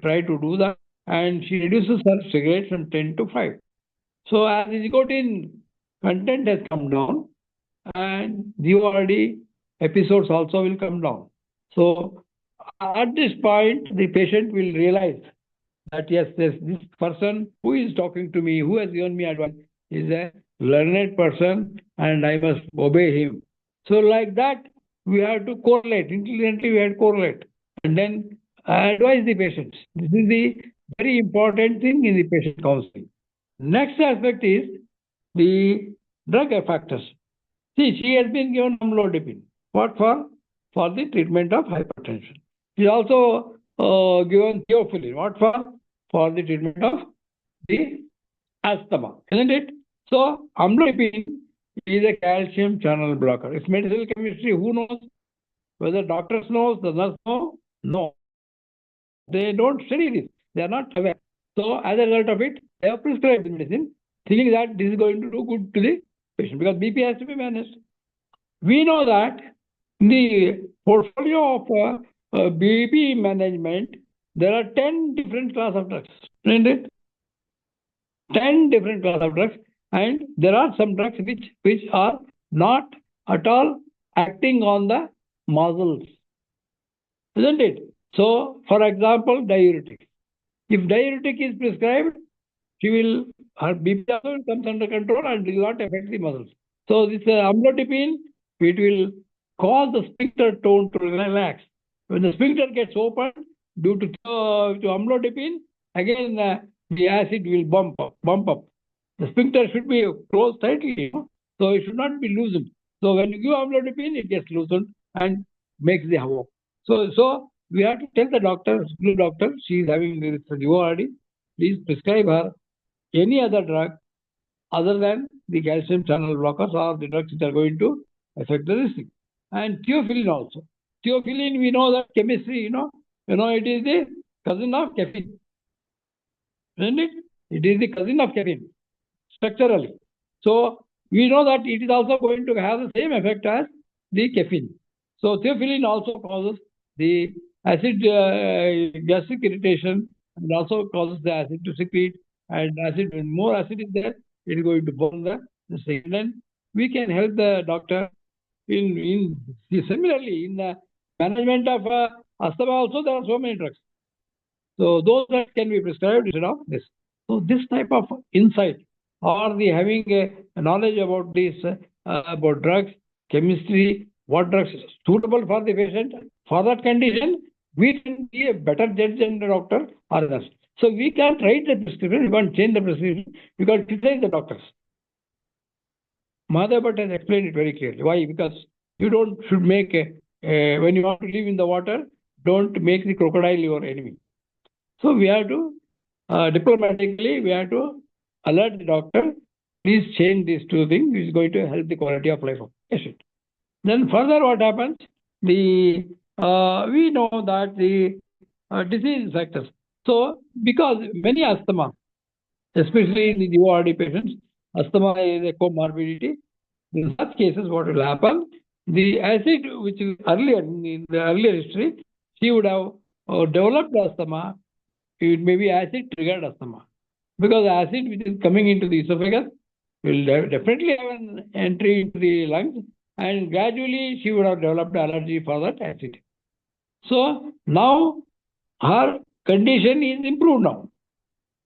try to do that, and she reduces her cigarettes from 10 to 5. So as the nicotine content has come down, and GORD episodes also will come down. So at this point, the patient will realize that yes, this person who is talking to me, who has given me advice, is a learned person and I must obey him. So like that, we have to correlate. Intelligently, we have to correlate and then advise the patients. This is the very important thing in the patient counseling. Next aspect is the drug factors. See, she has been given amlodipine. What for? For the treatment of hypertension. She is also given theophylline. What for? For the treatment of the asthma, isn't it? So amlodipine is a calcium channel blocker. It's medicinal chemistry. Who knows? Whether doctors know, the nurse know? No. They don't study this. They are not aware. So as a result of it, they have prescribed the medicine, thinking that this is going to do good to the patient because BP has to be managed. We know that in the portfolio of BP management, there are 10 different class of drugs, isn't it? 10 different class of drugs, and there are some drugs which are not at all acting on the muscles, isn't it? So, for example, diuretic. If diuretic is prescribed, her BP also comes under control and will not affect the muscles. So this amlodipine, it will cause the sphincter tone to relax. When the sphincter gets opened due to amlodipine, again the acid will bump up. The sphincter should be closed tightly, so it should not be loosened. So when you give amlodipine, it gets loosened and makes the havoc. So we have to tell the doctor, she is having this GORD, please prescribe her any other drug other than the calcium channel blockers or the drugs which are going to affect the resting. And theophylline also. Theophylline, we know that chemistry, it is the cousin of caffeine. Isn't it? It is the cousin of caffeine, structurally. So we know that it is also going to have the same effect as the caffeine. So theophylline also causes the acid gastric irritation and also causes the acid to secrete. And acid, when more acid is there, it is going to burn the thing. And then we can help the doctor similarly in the management of asthma also. There are so many drugs. So those drugs can be prescribed instead of this. So this type of insight or the having a knowledge about this, about drugs, chemistry, what drugs is suitable for the patient, for that condition, we can be a better judge than the doctor or nurse. So we can't write the prescription, we can't change the prescription, we can't criticize the doctors. Mahadev Bhatt has explained it very clearly. Why? Because you should make when you want to live in the water, don't make the crocodile your enemy. So we have to diplomatically, we have to alert the doctor, please change these two things, which is going to help the quality of life of the patient. Then further what happens, we know that the disease factors. So because many asthma, especially in the ORD patients, asthma is a comorbidity. In such cases, what will happen, the acid which is earlier, in the earlier history, she would have developed asthma. It may be acid triggered asthma, because acid which is coming into the esophagus will definitely have an entry into the lungs, and gradually she would have developed allergy for that acid. So now her condition is improved now,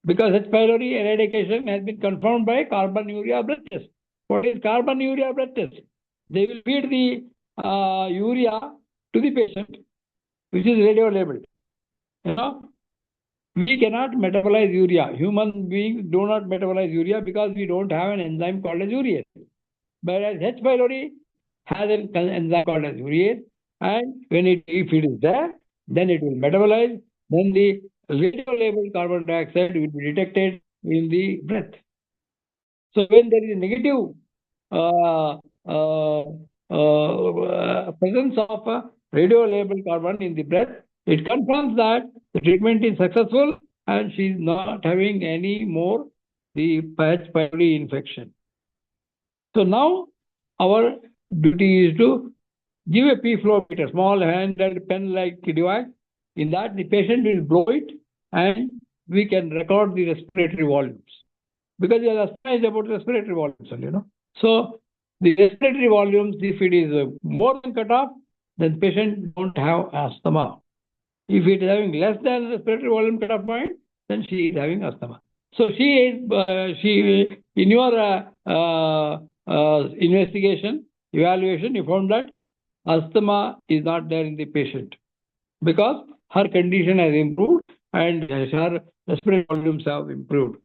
because H. pylori eradication has been confirmed by carbon-urea blood test. What is carbon-urea blood test? They will feed the urea to the patient, which is radio-labeled. You know, we cannot metabolize urea. Human beings do not metabolize urea because we don't have an enzyme called as urease. But as H. pylori has an enzyme called as urease, and if it is there, then it will metabolize. Then the radio-labeled carbon dioxide will be detected in the breath. So when there is a negative presence of radio-labeled carbon in the breath, it confirms that the treatment is successful and she is not having any more the H. pylori infection. So now our duty is to give a p-flow meter, small handheld pen-like device. In that, the patient will blow it and we can record the respiratory volumes. Because the asthma is about respiratory volumes, you know. So the respiratory volumes, if it is more than cut off, then the patient don't have asthma. If it is having less than respiratory volume cut off point, then she is having asthma. So she in your investigation, evaluation, you found that asthma is not there in the patient because her condition has improved and her respiratory volumes have improved.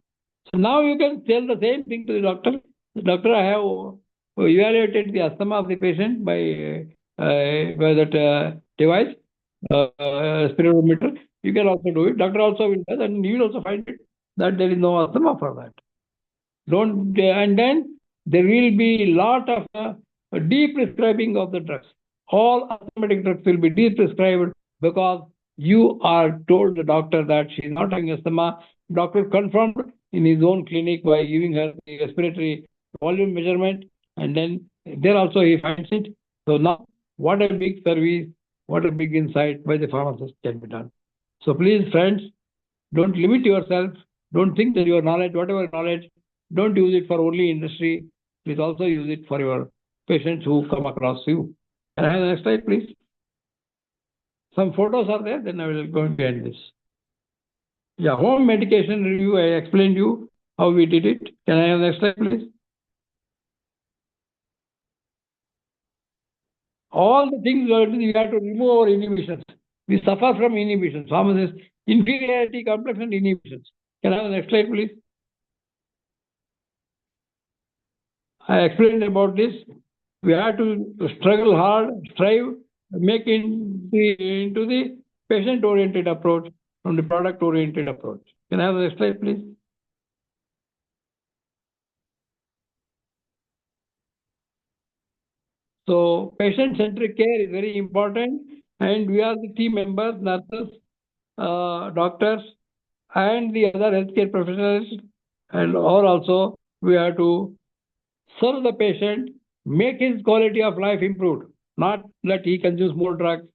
So now you can tell the same thing to the doctor. The doctor, I have evaluated the asthma of the patient by that device, spirometer. You can also do it. Doctor also will do that, and you will also find it that there is no asthma for that. And then there will be a lot of de-prescribing of the drugs. All asthmatic drugs will be de-prescribed because you are told the doctor that she is not having asthma. Doctor confirmed in his own clinic by giving her the respiratory volume measurement, and then there also he finds it. So now, what a big service, what a big insight by the pharmacist can be done. So please, friends, don't limit yourself. Don't think that your knowledge, whatever knowledge, don't use it for only industry. Please also use it for your patients who come across you. Can I have the next slide, please? Some photos are there, then I will go behind this. Yeah, home medication review, I explained you how we did it. Can I have the next slide, please? All the things we have to remove our inhibitions. We suffer from inhibitions. Pharmacists, inferiority complex and inhibitions. Can I have the next slide, please? I explained about this. We have to struggle hard, strive, make into the patient-oriented approach from the product-oriented approach. Can I have the next slide, please? So patient-centric care is very important, and we are the team members, nurses, doctors, and the other healthcare professionals, and or also we have to serve the patient, make his quality of life improved, not that he consumes more drugs.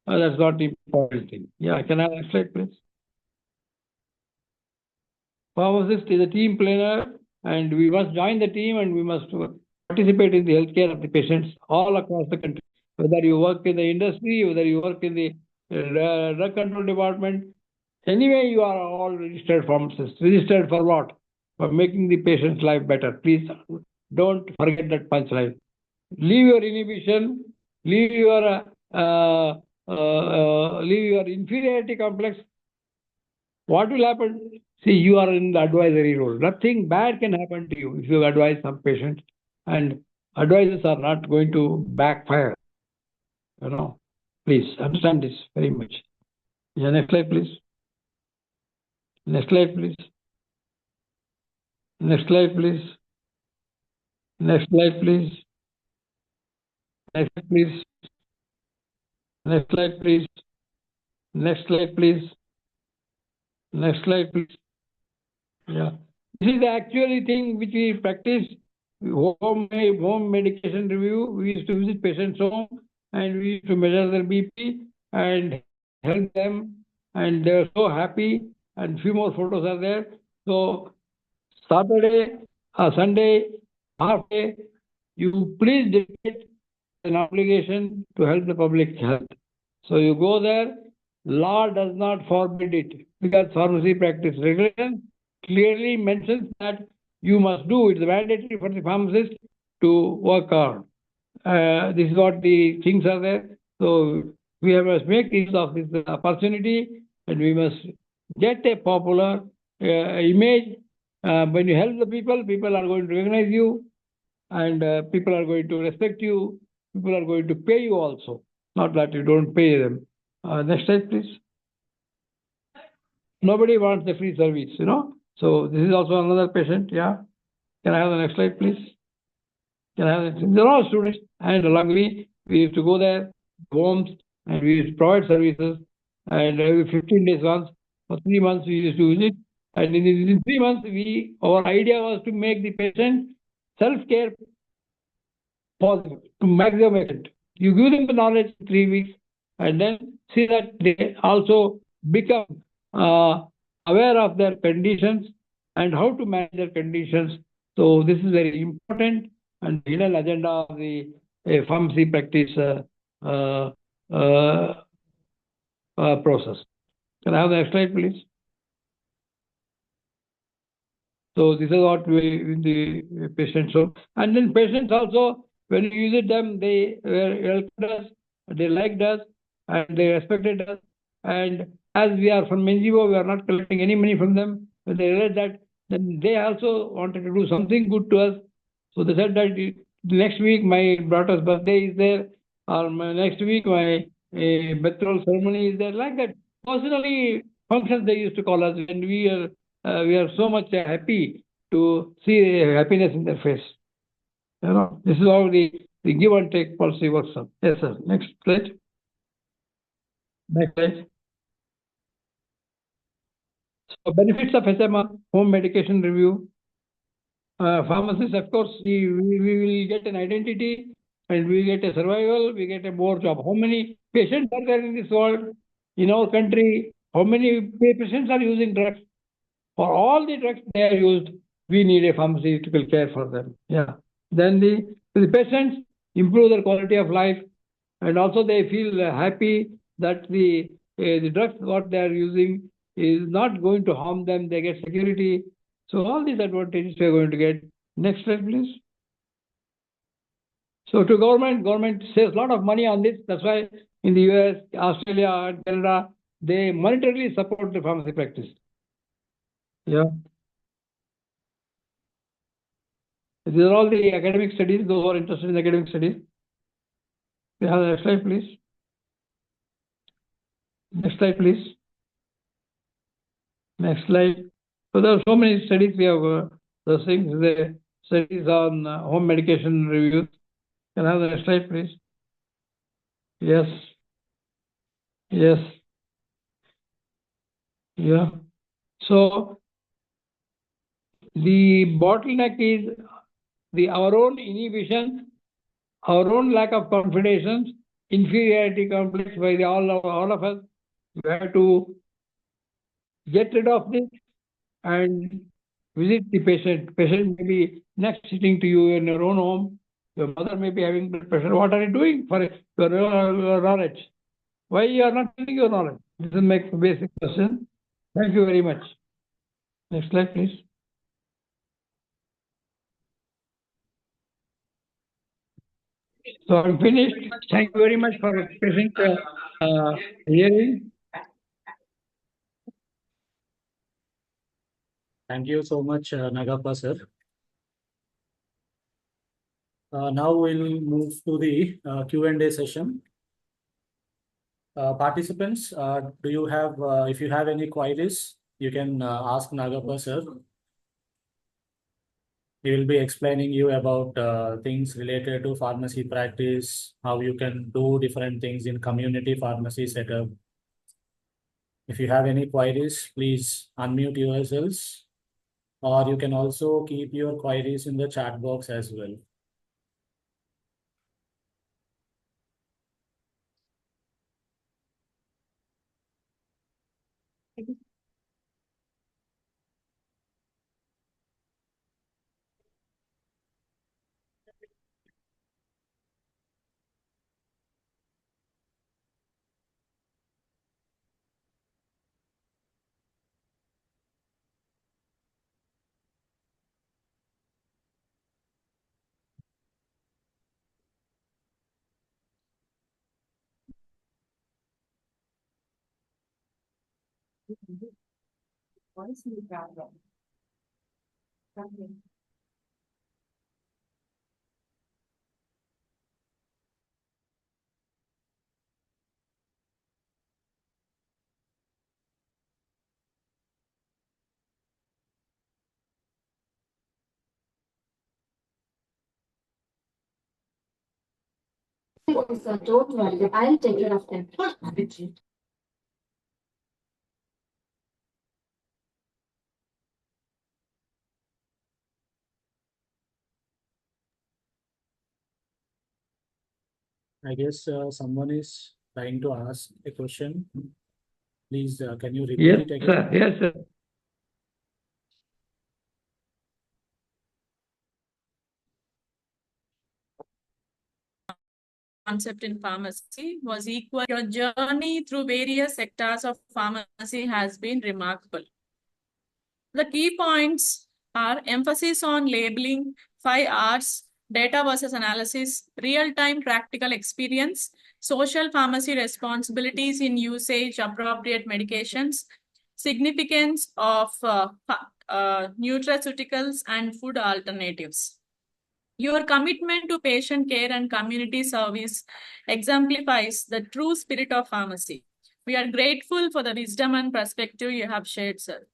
That's not the important thing. Yeah, can I have next slide, please? Pharmacist is a team player, and we must join the team, and we must participate in the healthcare of the patients all across the country. Whether you work in the industry, whether you work in the drug control department, anyway, you are all registered pharmacists. Registered for what? For making the patient's life better. Please don't forget that punchline. Leave your inhibition, leave your inferiority complex. What will happen? See, you are in the advisory role. Nothing bad can happen to you if you advise some patient, and advices are not going to backfire. You know, please understand this very much. Yeah, next slide, please. Next slide, please. Next slide, please. Next slide, please. Next slide, please. Next slide, please. Next slide, please. Next slide, please. Yeah. This is the actually thing which we practice. Home medication review. We used to visit patients' home and we used to measure their BP and help them, and they're so happy. And few more photos are there. So Saturday, Sunday, half day, you please dedicate an obligation to help the public health. So you go there. Law does not forbid it, because pharmacy practice regulation clearly mentions that you must do. It's mandatory for the pharmacist to work hard. This is what the things are there. So we must make use of this opportunity, and we must get a popular image. When you help the people, people are going to recognize you, and people are going to respect you. People are going to pay you also, not that you don't pay them. Next slide, please. Nobody wants the free service, you know. So this is also another patient. Yeah. Can I have the next slide, please? Can I have the, they're all students, and along we used to go there, homes, and we used to provide services. And every 15 days once, for 3 months, we used to visit. And in 3 months, our idea was to make the patient self-care possible to maximum extent. You give them the knowledge in 3 weeks, and then see that they also become aware of their conditions and how to manage their conditions. So this is very important and hidden agenda of the pharmacy practice process. Can I have the next slide, please? So this is what we the patients. So, and then patients also, when we visit them, they welcomed us, they liked us, and they respected us. And as we are from NGO, we are not collecting any money from them. When they realized that, then they also wanted to do something good to us. So they said that next week my daughter's birthday is there, or next week my betrothal ceremony is there. Like that, personally functions they used to call us, and we are so much happy to see happiness in their face. You know, this is how the give and take policy works on. Yes, sir. Next slide. Next slide. So benefits of HMR, home medication review. Pharmacists, of course, we will get an identity, and we get a survival, we get a more job. How many patients are there in this world, in our country? How many patients are using drugs? For all the drugs they are used, we need a pharmaceutical care for them. Yeah. Then the patients improve their quality of life, and also they feel happy that the drugs what they are using is not going to harm them. They get security. So all these advantages we are going to get. Next slide, please. So to government saves a lot of money on this. That's why in the US, Australia, and Canada, they monetarily support the pharmacy practice. Yeah. These are all the academic studies, those who are interested in academic studies. We have the next slide, please. Next slide, please. Next slide. So there are so many studies we have, those things, the studies on home medication reviews. Can I have the next slide, please? Yes. Yes. Yeah. So the bottleneck is our own inhibitions, our own lack of confidence, inferiority complex by all of us. We have to get rid of this and visit the patient. Patient may be next sitting to you in your own home. Your mother may be having blood pressure. What are you doing for your knowledge? Why you are not using your knowledge? This is my basic question. Thank you very much. Next slide, please. So I'm finished. Thank you very much for patient hearing. Thank you so much, Nagappa sir. Now we'll move to the Q&A session. Participants, do you have, if you have any queries, you can ask Nagappa sir. He will be explaining you about things related to pharmacy practice, how you can do different things in community pharmacy setup. If you have any queries, please unmute yourselves, or you can also keep your queries in the chat box as well. What is the problem? Sir, don't worry, I'll take care of them. I guess someone is trying to ask a question. Please, can you repeat Yes, it again? sir. Yes, sir. Concept in pharmacy was equal. Your journey through various sectors of pharmacy has been remarkable. The key points are emphasis on labeling, 5 R's, data versus analysis, real-time practical experience, social pharmacy responsibilities in usage, appropriate medications, significance of nutraceuticals and food alternatives. Your commitment to patient care and community service exemplifies the true spirit of pharmacy. We are grateful for the wisdom and perspective you have shared, sir.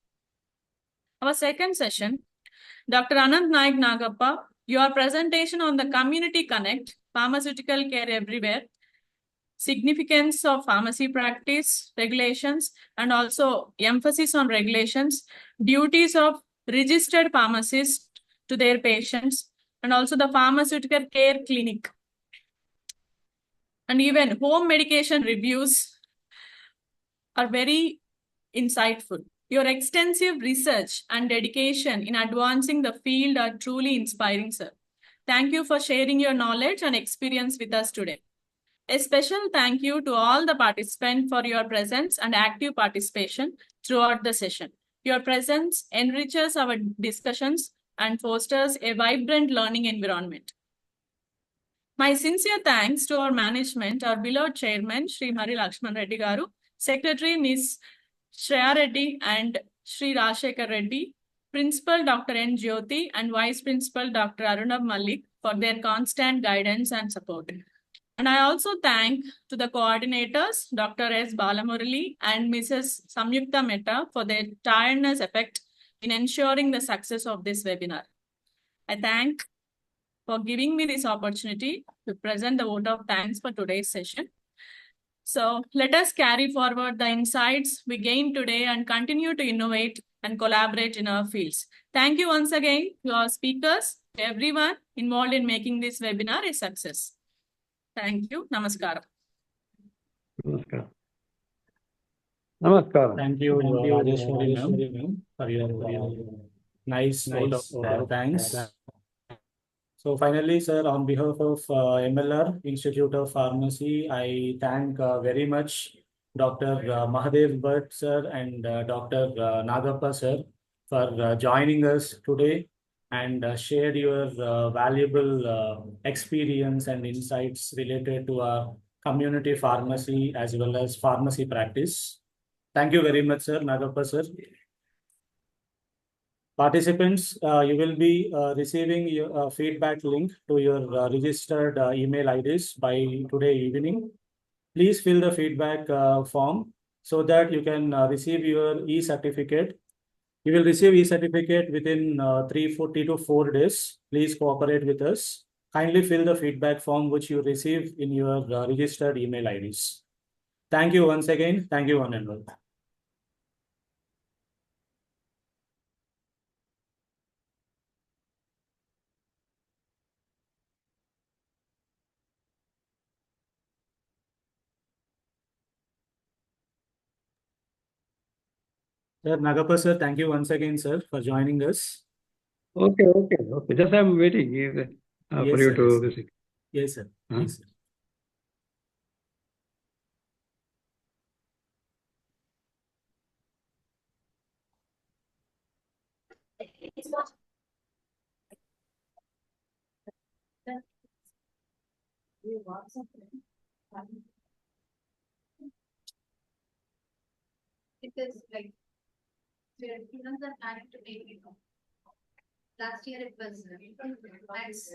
Our second session, Dr. Naik Nagappa, your presentation on the Community Connect, Pharmaceutical Care Everywhere, significance of pharmacy practice, regulations, and also emphasis on regulations, duties of registered pharmacists to their patients, and also the pharmaceutical care clinic. And even home medication reviews are very insightful. Your extensive research and dedication in advancing the field are truly inspiring, sir. Thank you for sharing your knowledge and experience with us today. A special thank you to all the participants for your presence and active participation throughout the session. Your presence enriches our discussions and fosters a vibrant learning environment. My sincere thanks to our management, our beloved chairman, Shri Marri Laxman Reddy Garu, Secretary Ms. Shreya Reddy and Shri Rashekar Reddy, Principal Dr. N. Jyoti and Vice Principal Dr. Arunab Malik for their constant guidance and support. And I also thank to the coordinators, Dr. S. Balamurali and Mrs. Samyukta Mehta for their tireless effort in ensuring the success of this webinar. I thank for giving me this opportunity to present the vote of thanks for today's session. So let us carry forward the insights we gained today and continue to innovate and collaborate in our fields. Thank you once again to our speakers, to everyone involved in making this webinar a success. Thank you. Namaskaram. Namaskar. Namaskar. Thank you, Rajeshwari ma'am, for your nice vote of thanks. So finally, sir, on behalf of MLR, Institute of Pharmacy, I thank very much Dr. Mahadev Bhatt, sir, and Dr. Nagappa, sir, for joining us today and shared your valuable experience and insights related to our community pharmacy as well as pharmacy practice. Thank you very much, sir, Nagappa, sir. Participants, you will be receiving your feedback link to your registered email IDs by today evening. Please fill the feedback form so that you can receive your e-certificate. You will receive e-certificate within 340 to 4 days. Please cooperate with us. Kindly fill the feedback form which you receive in your registered email IDs. Thank you once again. Thank you one and all. Sir, Nagappa, sir, thank you once again, sir, for joining us. Okay. Just I'm waiting for Yes, you sir, to yes, sir. visit. Yes, sir. Please, sir. Because like students are planning to make it. Last year it was nice.